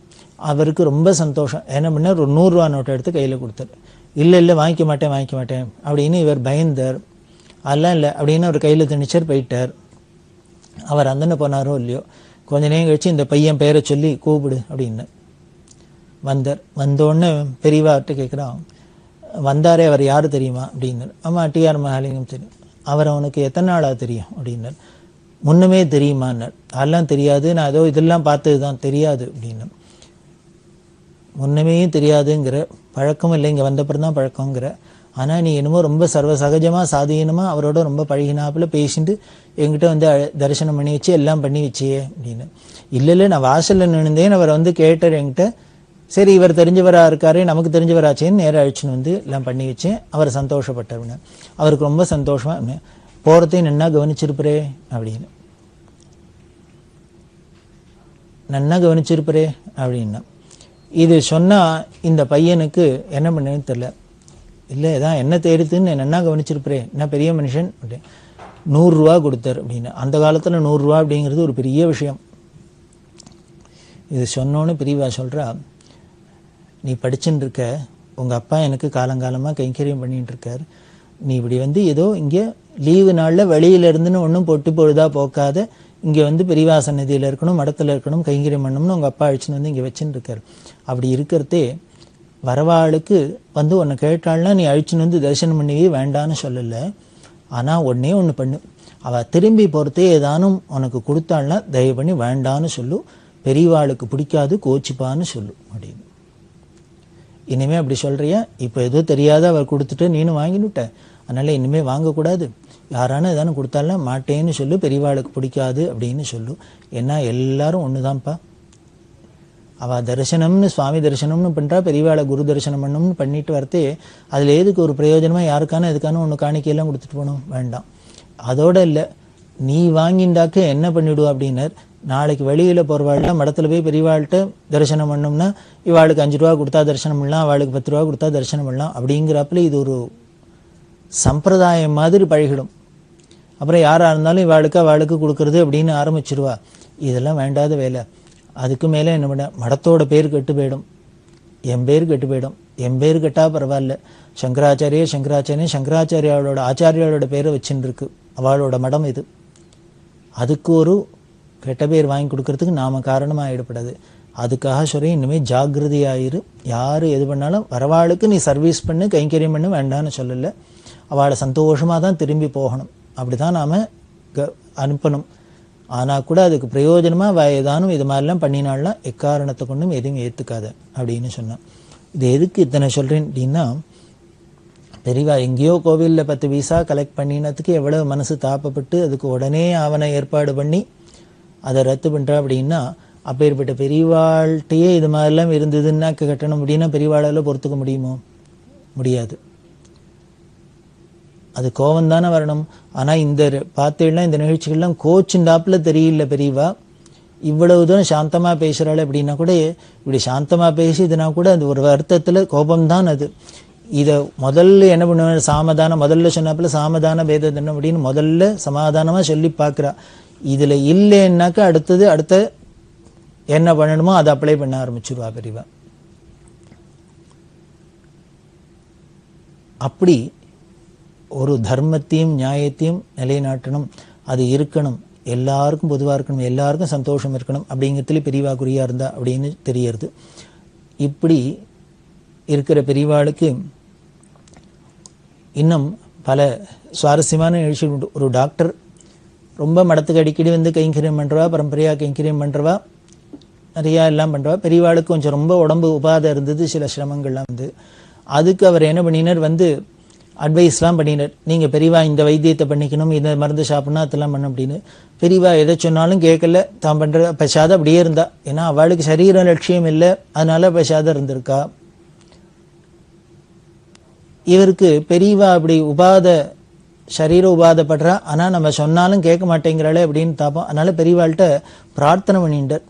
அவருக்கு ரொம்ப சந்தோஷம். என்ன பண்ணார், ஒரு 100 ரூபா நோட்டை எடுத்து கையில் கொடுத்தார். இல்லை வாங்கிக்க மாட்டேன் அப்படின்னு இவர் பயந்தார். அதெல்லாம் இல்லை அப்படின்னு அவர் கையில் திணிச்சார், போயிட்டார். அவர் அந்தன்னு போனாரோ இல்லையோ, கொஞ்ச நேரம் கழிச்சு இந்த பையன் பெயரை சொல்லி கூப்பிடு அப்படின்னு வந்தார். வந்தோடனே பெரியவார்கிட்ட கேட்குறான், வந்தாரே அவர் யார் தெரியுமா அப்படின்னார். ஆமாம் டிஆர் மகாலிங்கம் தெரியும். அவர் அவனுக்கு எத்தனை நாளாக தெரியும் அப்படின்னார். முன்னமே தெரியுமான்னார். அதெல்லாம் தெரியாது, நான் ஏதோ இதெல்லாம் பார்த்தது தான் தெரியாது அப்படின்னு. முன்னமே தெரியாதுங்கிற பழக்கம் இல்லை, இங்கே வந்தப்பறம் தான் பழக்கங்கிற. ஆனால் நீ என்னமோ ரொம்ப சர்வசகஜமாக சாதீனமாக அவரோட ரொம்ப பழகினாப்புல பேசிட்டு என்கிட்ட வந்து தரிசனம் பண்ணி வச்சு எல்லாம் பண்ணி வச்சியே அப்படின்னு. இல்லை நான் வாசலில் நின்றுந்தேன், அவர் வந்து கேட்டார் என்கிட்ட. சரி இவர் தெரிஞ்சவராக இருக்காரு, நமக்கு தெரிஞ்சவராச்சேன்னு நேராக அழிச்சுன்னு வந்து எல்லாம் பண்ணி வச்சேன். அவர் சந்தோஷப்பட்டார். அவருக்கு ரொம்ப சந்தோஷமாக போகிறதையும் நன்னா கவனிச்சிருப்பரே அப்படின்னு. நன்னா கவனிச்சிருப்பரே அப்படின்னா இது சொன்னால் இந்த பையனுக்கு என்ன பண்ணேன்னு தெரில. இல்லை இதான் என்ன தேடித்துன்னு நன்னா கவனிச்சிருப்பரே, என்ன பெரிய மனுஷன் அப்படின்னு 100 ரூபா கொடுத்தார் அப்படின்னு. அந்த காலத்தில் 100 ரூபா அப்படிங்கிறது ஒரு பெரிய விஷயம். இது சொன்னோன்னு பெரியவா சொல்கிறா, நீ படிச்சுட்டு இருக்க, உங்கள் அப்பா எனக்கு காலங்காலமாக கைங்கரியம் பண்ணிகிட்டு இருக்கார். நீ இப்படி வந்து ஏதோ இங்கே லீவு நாளில் வெளியில் இருந்துன்னு ஒன்றும் பொட்டு பொழுதாக போக்காத இங்கே வந்து பெரியவா சன்னதியில் இருக்கணும், மடத்தில் இருக்கணும், கைங்கரியம் பண்ணணும்னு உங்கள் அப்பா அழிச்சுன்னு வந்து இங்கே வச்சுன்னு இருக்கார். அப்படி இருக்கிறதே வரவாளுக்கு வந்து உன்னை கேட்டாள்னா நீ அழிச்சுன்னு வந்து தரிசனம் பண்ணவே வேண்டான்னு சொல்லலை. ஆனால் ஒன்றே ஒன்று பண்ணு, அவள் திரும்பி போகிறதே ஏதானும் உனக்கு கொடுத்தாள்னா தயவு பண்ணி வேண்டான்னு சொல்லு. பெரியவாளுக்கு பிடிக்காது, கோச்சிப்பான்னு சொல்லு அப்படின்னு. இனிமே அப்படி சொல்றியா? இப்போ ஏதோ தெரியாத அவர் கொடுத்துட்டு நீனும் வாங்கினுட்ட, அதனால இனிமே வாங்கக்கூடாது, யாரானு ஏதானு கொடுத்தாலும் மாட்டேன்னு சொல்லு, பெரியவாளுக்கு பிடிக்காது அப்படின்னு சொல்லு. ஏன்னா எல்லாரும் ஒண்ணுதான்ப்பா. அவ தரிசனம்னு சுவாமி தரிசனம்னு பண்றா, பெரியவாளை குரு தரிசனம் பண்ணணும்னு பண்ணிட்டு வரத்தே அதுல எதுக்கு ஒரு பிரயோஜனமா யாருக்கான எதுக்கான ஒண்ணு காணிக்கையெல்லாம் கொடுத்துட்டு போகணும்? வேண்டாம். அதோட இல்லை, நீ வாங்கிண்டாக்க என்ன பண்ணிவிடுவா அப்படின்னார். நாளைக்கு வெளியில போறவாள்லாம் மடத்துல போய் பெரியவாள்கிட்ட தரிசனம் பண்ணோம்னா இவாளுக்கு 5 ரூபா கொடுத்தா தரிசனம் பண்ணலாம், அவளுக்கு 10 ரூபா கொடுத்தா தரிசனம் பண்ணலாம் அப்படிங்கிறப்பல இது ஒரு சம்பிரதாயம் மாதிரி பழகிடும். அப்புறம் யாரா இருந்தாலும் இவாளுக்கு அவளுக்கு கொடுக்கறது அப்படின்னு ஆரம்பிச்சிருவா. இதெல்லாம் வேண்டாத வேலை. அதுக்கு மேலே என்ன பண்ண, மடத்தோட பேர் கெட்டு போயிடும், என் பேர் கெட்டு போயிடும். என் பேர் கெட்டா பரவாயில்ல, சங்கராச்சாரியாவோட ஆச்சாரியாவோட பேரை வச்சுன்னு இருக்கு அவளோட மடம் இது. அதுக்கு ஒரு கெட்ட பேர் வாங்கி கொடுக்கறதுக்கு நாம காரணமாக ஆயிடப்படாது. அதுக்காக சொல்லி இனிமேல் ஜாகிரதையாயிரு. யாரு எது பண்ணாலும் வரவாளுக்கு நீ சர்வீஸ் பண்ணு, கைங்கரியம் பண்ணு, வேண்டான்னு சொல்லலை. அவளை சந்தோஷமாக தான் திரும்பி போகணும், அப்படிதான் நாம அனுப்பணும். ஆனால் கூட அதுக்கு பிரயோஜனமாக ஏதானும் இது மாதிரிலாம் பண்ணினாலாம் எக்காரணத்தை கொண்டும் எதுவும் ஏற்றுக்காத அப்படின்னு சொன்னான். இது எதுக்கு இத்தனை சொல்கிறேன் அப்படின்னா, பெரியவா எங்கேயோ கோவிலில் 10 பைசா கலெக்ட் பண்ணினதுக்கு எவ்வளோ மனசு தாப்பப்பட்டு அதுக்கு உடனே ஆவண ஏற்பாடு பண்ணி அதை ரத்து பண்ணுறா அப்படின்னா, அப்பேற்பட்ட பெரியவாள்கிட்டயே இது மாதிரிலாம் இருந்ததுன்னா கட்டணும் அப்படின்னா பெரியவாளால் பொறுத்துக்க முடியுமோ? முடியாது. அது கோவம் தானே வரணும். ஆனால் இந்த பார்த்தீங்கன்னா இந்த நிகழ்ச்சிகள்லாம் கோச்சுண்டாப்புல தெரியல பெரியவா. இவ்வளவு தூரம் சாந்தமாக பேசுகிறாள் அப்படின்னா கூட, இப்படி சாந்தமாக பேசிதுன்னா கூட அது ஒரு வருத்தத்தில் கோபம்தான் அது. இதை முதல்ல என்ன பண்ணுவேன், சாமதானம் முதல்ல சொன்னாப்புல சாமதான பேதம் அப்படின்னு முதல்ல சமாதானமாக சொல்லி பார்க்குறா. இதில் இல்லைன்னாக்கா அடுத்த என்ன பண்ணணுமோ அதை அப்ளை பண்ண ஆரம்பிச்சுடுவா பெரியவா. அப்படி ஒரு தர்மத்தையும் நியாயத்தையும் நிலைநாட்டணும், அது இருக்கணும், எல்லாருக்கும் பொதுவாக இருக்கணும், எல்லாருக்கும் சந்தோஷம் இருக்கணும் அப்படிங்கிறதுல பெரியவா குறியா இருந்தா அப்படின்னு தெரியறது. இப்படி இருக்கிற பெரியவாளுக்கு இன்னும் பல சுவாரஸ்யமான நிகழ்ச்சிகள் உண்டு. ஒரு டாக்டர் ரொம்ப மடத்துக்கு அடிக்கடி வந்து கைங்கரியம் பண்ணுறவா, பரம்பரையாக கைங்கரியம் பண்ணுறவா, நிறையா எல்லாம் பண்ணுறவா. பெரியவாளுக்கு கொஞ்சம் ரொம்ப உடம்பு உபாதை இருந்தது, சில சிரமங்கள்லாம் வந்து. அதுக்கு அவர் என்ன பண்ணினார், வந்து அட்வைஸ்லாம் பண்ணினார். நீங்கள் பெரியவா இந்த வைத்தியத்தை பண்ணிக்கணும், இந்த மருந்து சாப்பிட்ணும், அதெல்லாம் பண்ணணும் அப்படின்னு. பெரியவா எதை சொன்னாலும் கேட்கல, தான் பண்ணுற பசாத அப்படியே இருந்தா. ஏன்னா அவளுக்கு சரீர லட்சியம் இல்லை, அதனால பசாத இருந்திருக்கா. இவருக்கு பெரியவா அப்படி சரீர உபாதப்படுறா, ஆனால் நம்ம சொன்னாலும் கேட்க மாட்டேங்கிறாளே அப்படின்னு தாப்போம். அதனால பெரியவாள்கிட்ட பிரார்த்தனை பண்ணிட்டார்.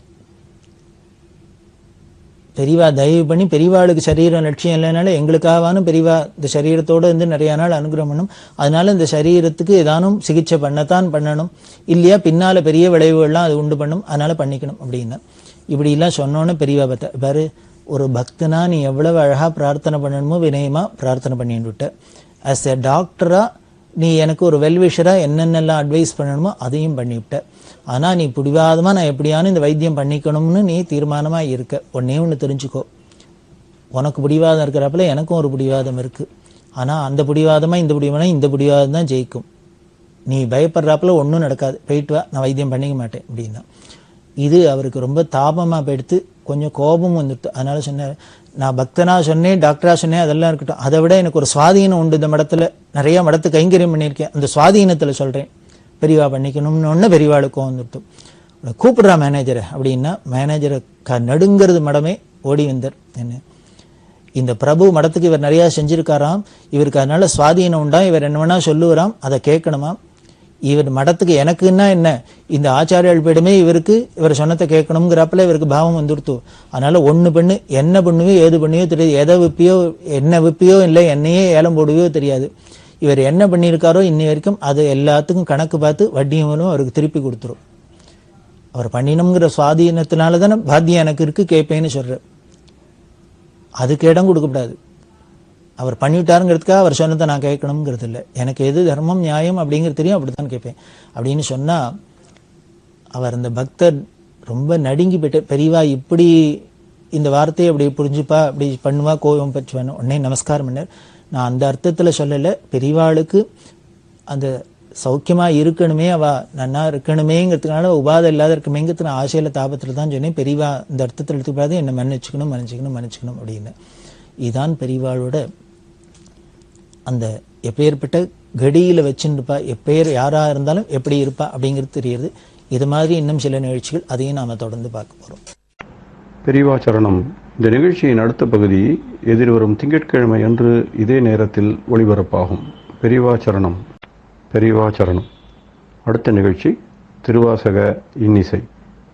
பெரியவா தயவு பண்ணி பெரியவாளுக்கு சரீரம் லட்சியம் இல்லைனால எங்களுக்காவானும் பெரியவா இந்த சரீரத்தோடு இருந்து நிறைய நாள் அனுகிரகம் பண்ணணும், அதனால இந்த சரீரத்துக்கு ஏதானும் சிகிச்சை பண்ணத்தான் பண்ணணும், இல்லையா பின்னால பெரிய விளைவுகள்லாம் அது உண்டு பண்ணும், அதனால பண்ணிக்கணும் அப்படின்னா. இப்படிலாம் சொன்னோன்னு பெரியவா பார்த்தா, பாரு ஒரு பக்தனா நீ எவ்வளவு அழகா பிரார்த்தனை பண்ணணுமோ வினயமா பிரார்த்தனை பண்ணிட்டு, ஆஸ் எ டாக்டரா நீ எனக்கு ஒரு வெல்விஷரா என்னென்னலாம் அட்வைஸ் பண்ணணுமோ அதையும் பண்ணிவிட்ட. ஆனால் நீ பிடிவாதமாக நான் எப்படியானு இந்த வைத்தியம் பண்ணிக்கணும்னு நீ தீர்மானமாக இருக்க. ஒன்னே ஒன்று தெரிஞ்சுக்கோ, உனக்கு பிடிவாதம் இருக்கிறப்பல எனக்கும் ஒரு பிடிவாதம் இருக்குது. ஆனால் அந்த பிடிவாதமாக இந்த பிடிவாதம் தான் ஜெயிக்கும். நீ பயப்படுறாப்புல ஒன்றும் நடக்காது, போயிட்டு வா, நான் வைத்தியம் பண்ணிக்க மாட்டேன் அப்படின்னா. இது அவருக்கு ரொம்ப தாபமாக போயிடுத்து, கொஞ்சம் கோபமும் வந்துட்டு. அதனால சொன்னார், நான் பக்தனா சொன்னேன், டாக்டரா சொன்னேன், அதெல்லாம் இருக்கட்டும், அதை விட எனக்கு ஒரு சுவாதீனம் உண்டு இந்த மடத்தில், நிறைய மடத்து கைங்கரியம் பண்ணியிருக்கேன், அந்த சுவாதீனத்தில் சொல்கிறேன், பெரியவா பண்ணிக்கணும்னு ஒன்று பெரியவாளுக்கும் வந்துட்டு. கூப்பிடுறா மேனேஜரை அப்படின்னா, மேனேஜரை நடுங்கிறது மடமே ஓடி வந்தார். என்ன இந்த பிரபு மடத்துக்கு இவர் நிறையா செஞ்சிருக்காராம், இவருக்கு அதனால சுவாதீனம் உண்டா, இவர் என்ன வேணா சொல்லுவாராம், அதை கேட்கணுமா. இவர் மடத்துக்கு எனக்குன்னா என்ன, இந்த ஆச்சாரியால் பீடமே இவர் சொன்னதை கேட்கணுங்கிறப்பல இவருக்கு பாவம் வந்துடுத்து. அதனால ஒன்று பண்ணு, என்ன பண்ணுவியோ ஏது பண்ணியோ தெரியாது, எதை விப்பியோ என்ன விப்பியோ இல்லை, என்னையே ஏலம் போடுவியோ தெரியாது. இவர் என்ன பண்ணியிருக்காரோ இன்னி வரைக்கும் அது எல்லாத்துக்கும் கணக்கு பார்த்து வட்டியும் மூலம் அவருக்கு திருப்பி கொடுத்துரும். அவர் பண்ணினோங்கிற சுவாதீனத்தினால தானே பாத்தியம் எனக்கு இருக்கு கேட்பேன்னு சொல்ற, அதுக்கு இடம் கொடுக்கக்கூடாது. அவர் பண்ணிவிட்டாருங்கிறதுக்காக அவர் சொன்னதை நான் கேட்கணுங்கிறது இல்லை, எனக்கு எது தர்மம் நியாயம் அப்படிங்கிறது தெரியும், அப்படித்தான் கேட்பேன் அப்படின்னு சொன்னா, அவர் அந்த பக்தர் ரொம்ப நடுங்கி போயிட்டு, பெரியவா இப்படி இந்த வார்த்தையை அப்படி புரிஞ்சுப்பா, அப்படி பண்ணுவா, கோபம் பச்சுவான்னு உடனே நமஸ்காரம் பண்ணார். நான் அந்த அர்த்தத்தில் சொல்லலை, பெரியவாளுக்கு அந்த சௌக்கியமா இருக்கணுமே, அவ நன்னா இருக்கணுமேங்கிறதுனால உபாதை இல்லாத இருக்கணுமேங்கிறது நான் ஆசையில தாபத்துல தான் சொன்னேன். பெரியவா இந்த அர்த்தத்தில் எடுத்துக்கூடாது, என்னை மன்னிச்சுக்கணும் அப்படின்னு. இதுதான் பெரியவாளோட அந்த எப்பேற்பட்ட கடியில வச்சுருப்பா, எப்பேர் யாரா இருந்தாலும் எப்படி இருப்பா அப்படிங்கிறது தெரியுது. இது மாதிரி இன்னும் சில நிகழ்ச்சிகள், அதையும் நாம தொடர்ந்து பார்க்க போறோம்.
பெரியவாச்சரணம். இந்த நிகழ்ச்சியின் அடுத்த பகுதி எதிர்வரும் திங்கட்கிழமை அன்று இதே நேரத்தில் ஒளிபரப்பாகும். பெரியவாச்சரணம். பெரியவாச்சரணம். அடுத்த நிகழ்ச்சி திருவாசக இன்னிசை.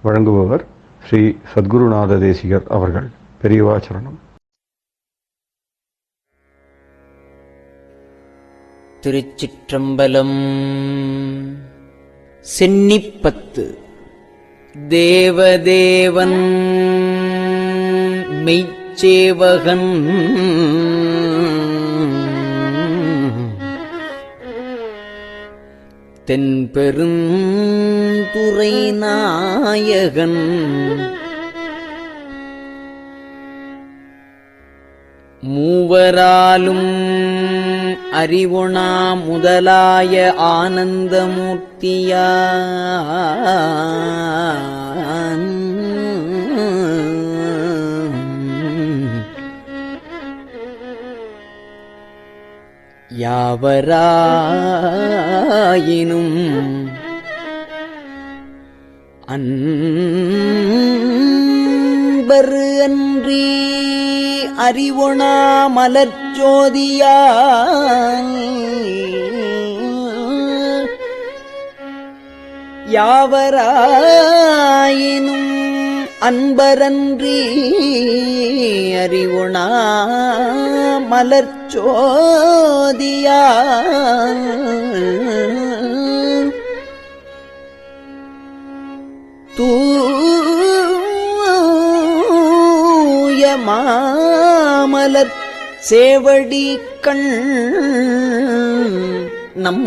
வழங்குபவர் ஸ்ரீ சத்குருநாத தேசிகர் அவர்கள். பெரியவாச்சரணம்.
திருச்சிற்றம்பலம். சென்னிப்பத்து. தேவதேவன் மெய்ச்சேவகன் தென்பெருந்துறை நாயகன் மூவராலும் அறிவுணா முதலாய ஆனந்தமூர்த்தியான் யாவராயினும் அன்பர் அன்றி அறிவுணா மலர்ஜோதியான் யாவராயினும் அன்பரன்றி அறிவுணா மலர்ஜோதியான் தூய மாமலர் சேவடி கண் நம்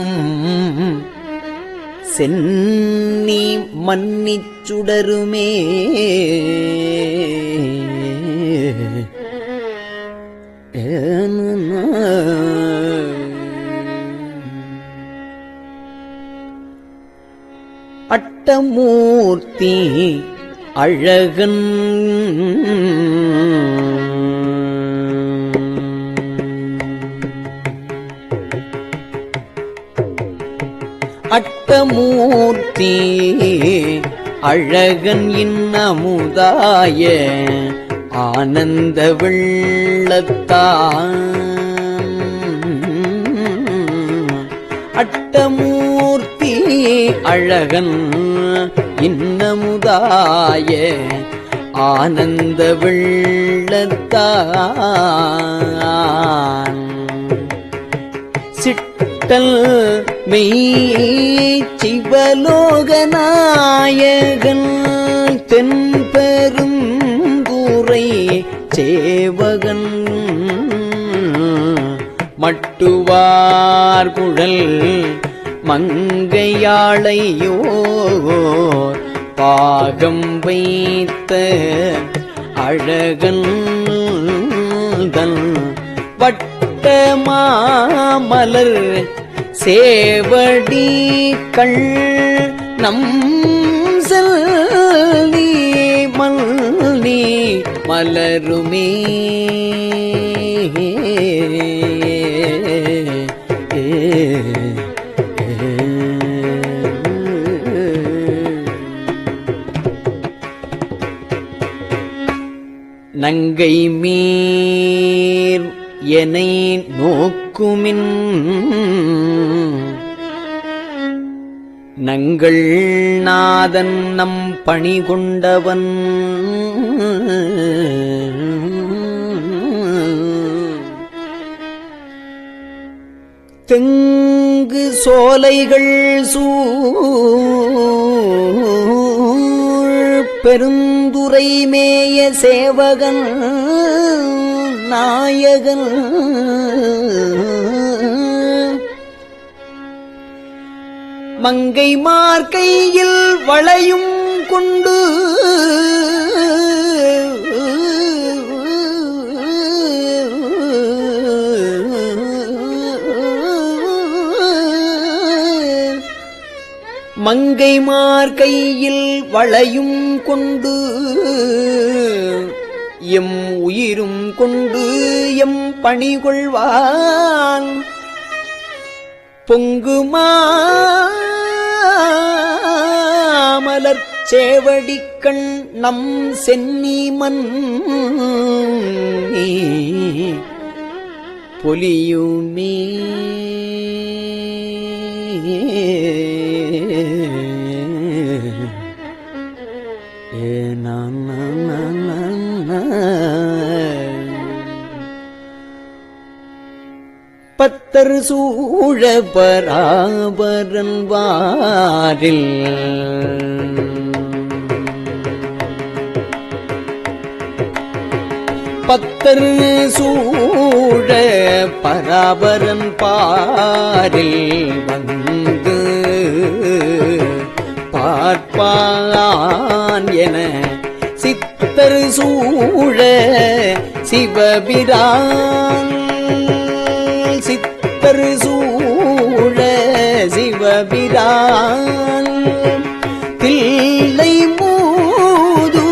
சென்னி மன்னிச் சுடருமே அட்டமூர்த்தி அழகன் அட்டமூர்த்தி அழகன் இன்னமுதாய ஆனந்த வெள்ளத்தான் அட்டமூர்த்தி அழகன் இன்னமுதாய ஆனந்த வெள்ளத்தான் சிட்டல் மெய் சிவலோகநாயகன் தென்பெருந்துறை சேவகன் மட்டுவார் குழல் மங்கையாளையோர் பாகம் வைத்த அழகன் தன் வட்ட மாமலர் சேவடி கள் நம் செல்வி மல்லி மலருமே நங்கை மீர் எனை நோக்குமின் நங்கள் நாதன் நம் பணி கொண்டவன் தெங்கு சோலைகள் சூழ் பெருந்துரை மேய சேவகன் நாயகன் மங்கை மார்கையில் வளையும் கொண்டு மங்கைமார் கையில் வளையும் கொண்டு எம் உயிரும் கொண்டு எம் பணிகொள்வான் பொங்குமாமலர் சேவடிக்கண் நம் சென்னிமன் பொலியுமே பத்தர் சூழ பராபரன் வாரில் பத்தர் சூழ பராபரன் பாரில் வந்து பார்ப்பான் என சித்தர் சூழ சிவபிரான் சித்தர் சூழ சிவபிரான் தில்லை மூது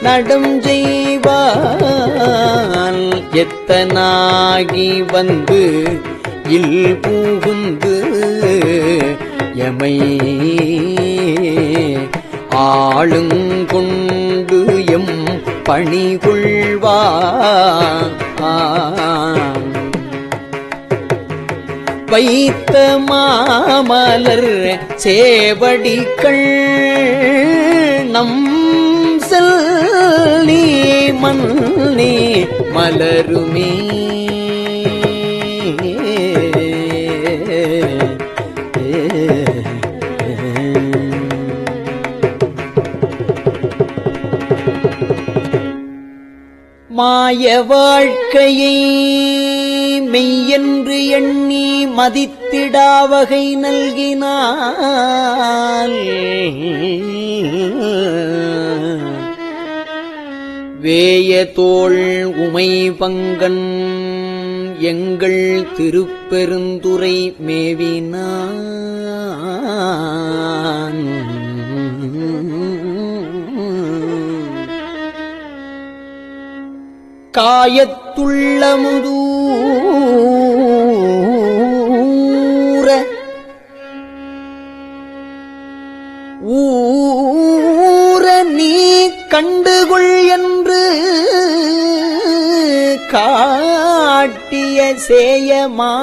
நடம் செய்வான் எத்தனாகி வந்து இல் புகுந்து எமை ஆளுங்கொண்டு எம் பணிகொள்வான் வைத்த மாமலர் சேவடிக்கள் நம் செல்நீ மன்னி மலருமே மாய வாழ்க்கையை மெய்யென்று எண்ணி மதித்திடாவகை நல்கினாள் வேய தோள் உமை பங்கன் எங்கள் திருப்பெருந்துறை மேவினான் காயத்துள்ள ஊர நீ கண்டுகொள் என்று காட்டிய சேயமாமலர்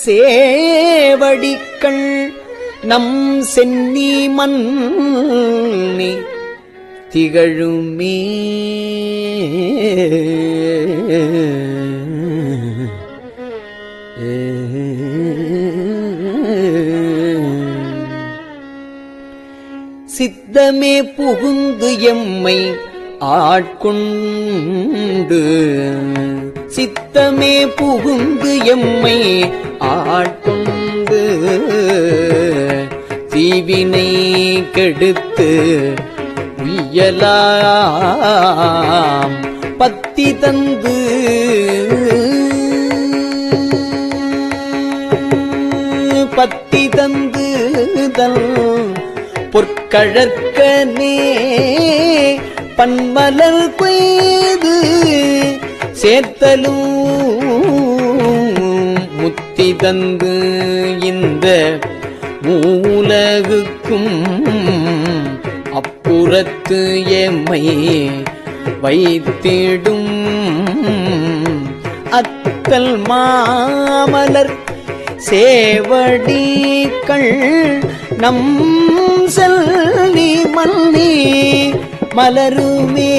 சேவடிக்கள் நம் சென்னி மன்னி திகழுமே சித்தமே புகுந்து எம்மை ஆட்கொண்டு சித்தமே புகுந்து எம்மை ஆட்கொண்டு தீவினை கெடுத்து உய்யலாம் பத்தி தந்து பத்தி தந்து தன் பொற்கழற்கனே பன்மலர் கொய்து சேர்த்தலும் முத்தி தந்து இந்த மூலகுக்கும் அப்புறத்து எம்மை வைத்திடும் அத்தல் மாமலர் சேவடிக்கள் நம் செல்வி மன்னி மலருமே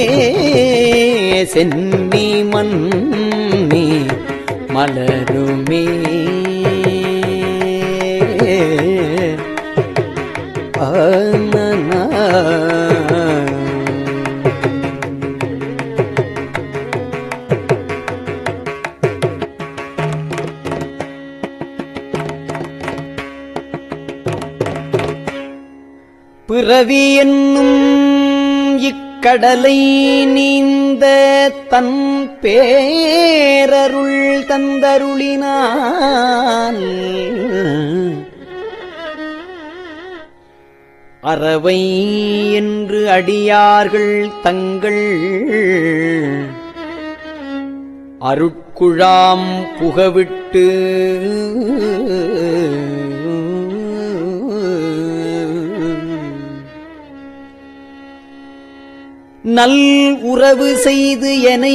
சென்னி மன்னி மலருமே பிறவி என்னும் இக்கடலை நீந்த பொதிந்த தன் பேரருள் தந்தருளினான் அறவை என்று அடியார்கள் தங்கள் அருட்குழாம் புகவிட்டு நல் உறவு செய்து எனை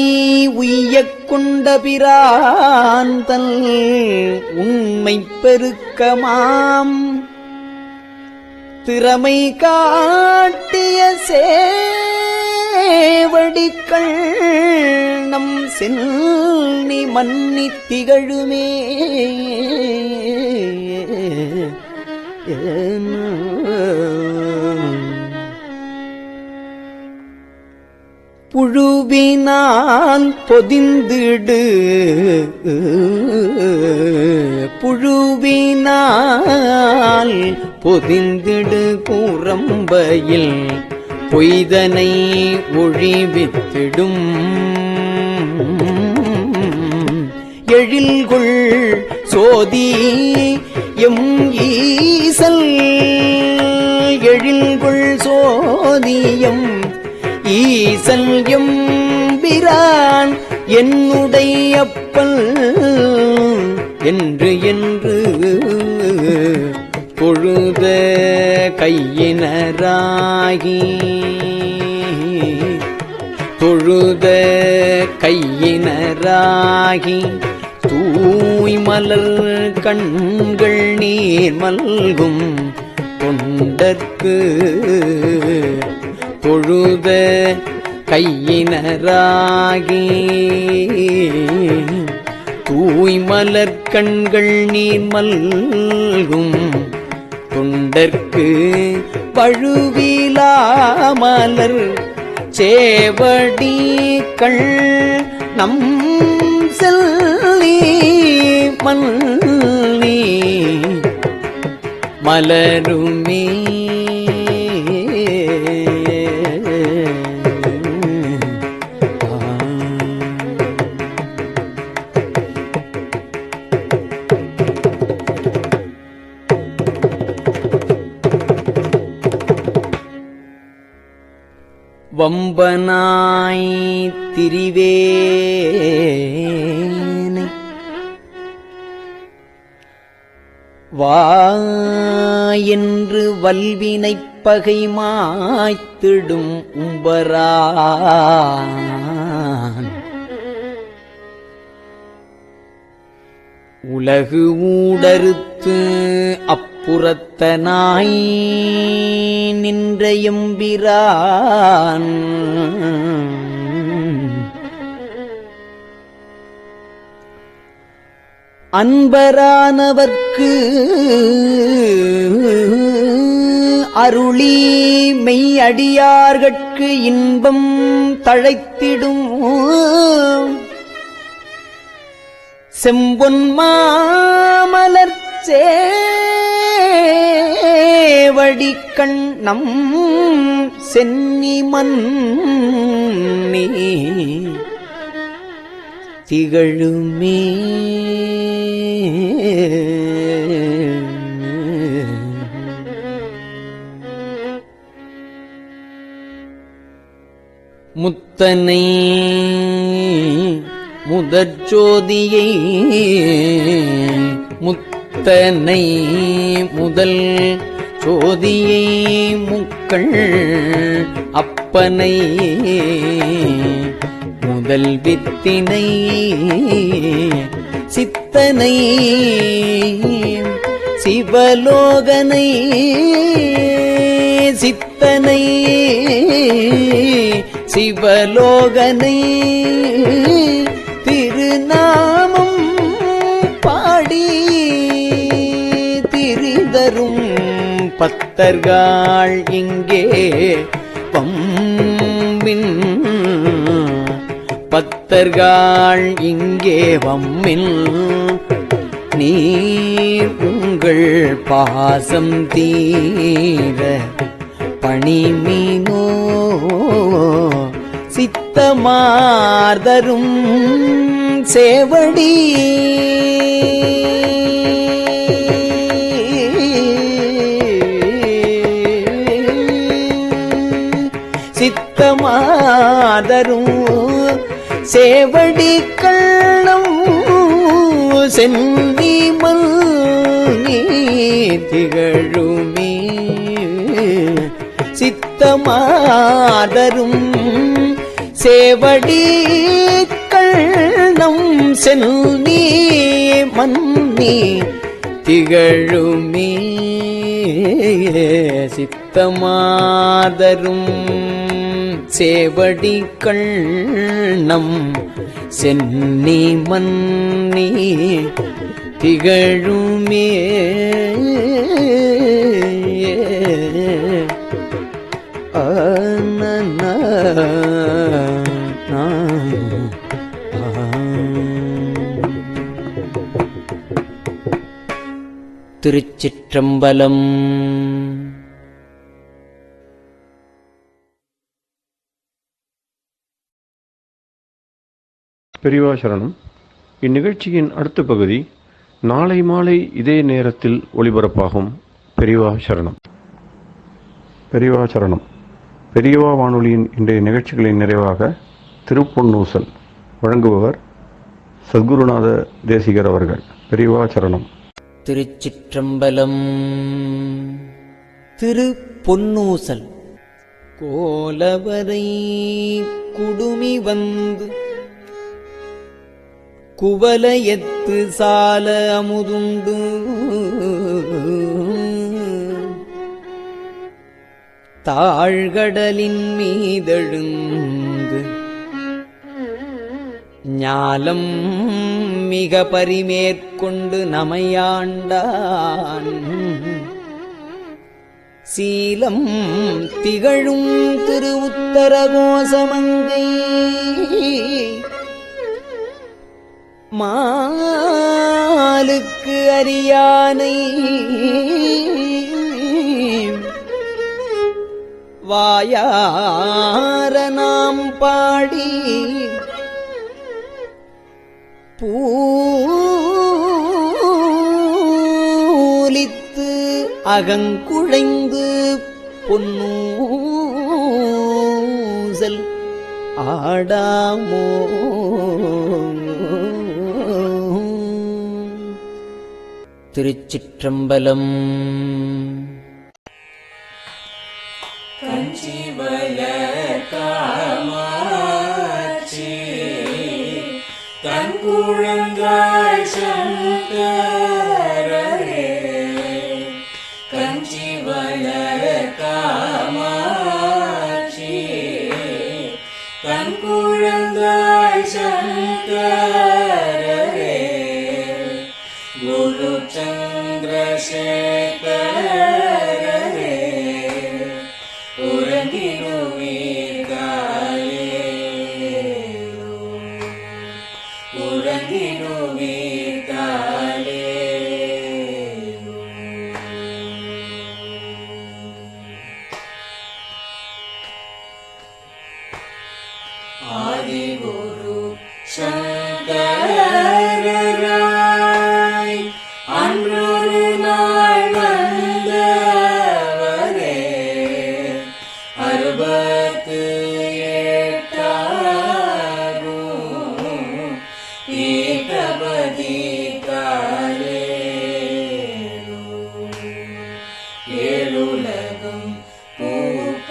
உய்யக் கொண்ட பிரான் உண்மை பெருக்கமாம் திறமை காட்டிய சேவடிக்கள் நம் சென்னி மன்னித் திகழுமே புழுவினால் பொதிந்திடு புழுவினால் பொதிந்திடு கூரம்பையில் பொய்தனை ஒழிவித்திடும் எழில்கொள் சோதி எம் ஈசல் எழில்கொள் சோதியம் ஈசல் எம்பிரான் என்னுடைய அப்பல் என்று என்று பொழுத கையினராகி தொழுத கையினராகி தூய் மலர் கண்கள் நீர் மல்கும் தொண்டற்கு தொழுத கையினராகி தூய் மலர் கண்கள் நீர் மல்கும் தொண்டற்கு பழுவிலா மலர் சேவடிக்கள் நம் செல்லி மல்லி மலருமே வம்பனாய் திரிவேனை வா என்று வல்வினைப் பகை மாய்த்திடும் உம்பரான் உலகு ஊடறுத்து அப்புறத்தனாய் நின்ற எம்பிரான் அன்பரானவர்க்கு அருளி மெய் அடியார்கட்கு இன்பம் தழைத்திடும் செம்பொன் மாமலர் சேவடிக்கண் நம் சென்னி மன்னி திகழுமே முத்தனை முதற்சோதியை முத்தனை முதல் சோதியை முக்கள் அப்பனை முதல் வித்தினை சித்தனை சிவலோகனை சித்தனை சிவலோகனை திருநாமம் பாடி திரிதரும் பத்தர்கள் இங்கே வம்மின் பத்தர்கள் இங்கே வம்மின் நீர் உங்கள் பாசம் தீர பணிமினோ சித்த சித்தமார்தரும் சேவடி சித்தமாதரும் சேவடி கள்ளம் சென்னி மல்நீ திகழுமே சித்தமாதரும் சேவடி கள்ளம் சென்னி மன்னி திகழுமே சித்தமாதரும் சேவடி கண்ணம் சென்னி மன்னி திகழுமே திருச்சிற்றம்பலம்.
பெரியவா சரணம். இந்நிகழ்ச்சியின் அடுத்த பகுதி நாளை மாலை இதே நேரத்தில் ஒளிபரப்பாகும். பெரியவா சரணம். பெரியவா சரணம். பெரியவா வானொலியின் இன்றைய நிகழ்ச்சிகளின் நிறைவாக திருப்பொன்னூசல் வழங்குபவர் சத்குருநாத தேசிகர் அவர்கள். பெரியவா சரணம்.
திருச்சிற்றம்பலம். திருப்பொன்னூசல். கோலவரை குடுமி வந்து குவலயத்து சால அமுதுண்டு தாழ்கடலின் மீதெழுந்து ஞாலம் மிக பரிமேற்கொண்டு நமையாண்டான் சீலம் திகழும் திருவுத்தரகோசமங்கை மாலுக்கு அரியானை வாயார நாம் பாடி பூலித்து அகங்குழைந்து பொன்னூசல் ஆடாமோ. திருச்சிற்றம்பலம்.
காமாட்சி தன் குழந்தாய் சங்கரரே கஞ்சிவல காமாட்சி தன் குழந்தாய் சங்கரரே குரு சந்திரசேகரரே ஆதிகுரு சங்கரராய் அன்றொரு நாள் வந்தவரே அறுபத்து எட்டாகும் ஏகபதி காலே ஏழுலகம் பூப்பவரே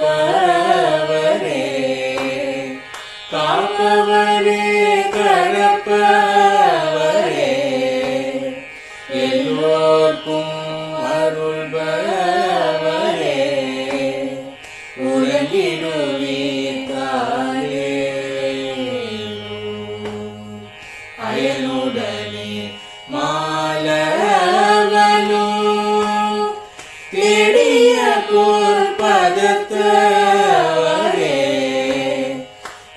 காப்பவரே கரப்பவரே எல்லோர்க்கும் அருள்பவரே உலகினுவீர்காலே அயனுடனே மாலவனோ தேடிய பொற்பதத்தவரே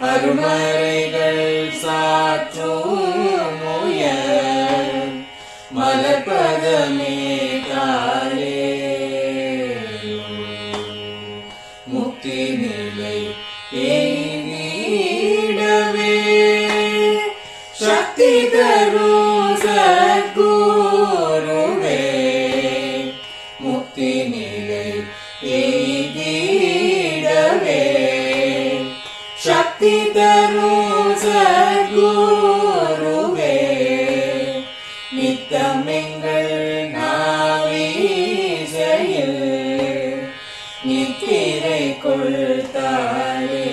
அருமறைகள் சாற்றும் முயல் மலர்பதமே காலே முக்தி நிலை எய்தி தரும் சத்குருவே முக்தி நிலை எய்திடவே சக்தி தரும் சத்குருவே நித்தமெங்கள் நாவீசையில் நித்திரை கொள்தாளே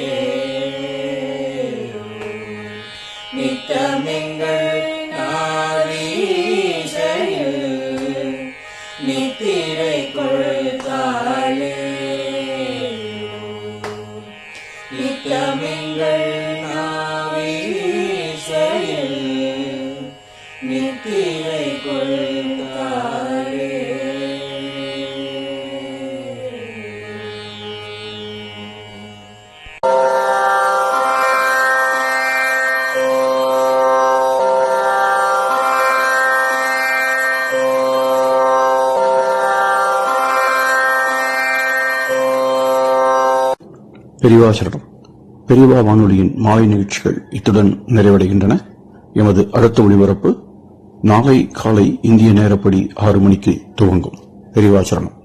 நித்தமெங்கள் நாவீசையில் நித்திரை கொள்தாளே நித்தமெங்கள் நாவீசையில் நித்திரை கொள்தாளே.
பெரியவா சரணம். பெரியவா வானொலியின் மாலை நிகழ்ச்சிகள் இத்துடன் நிறைவடைகின்றன. எமது அடுத்த ஒளிபரப்பு நாளை காலை இந்திய நேரப்படி 6 மணிக்கு துவங்கும். பெரியவா சரணம்.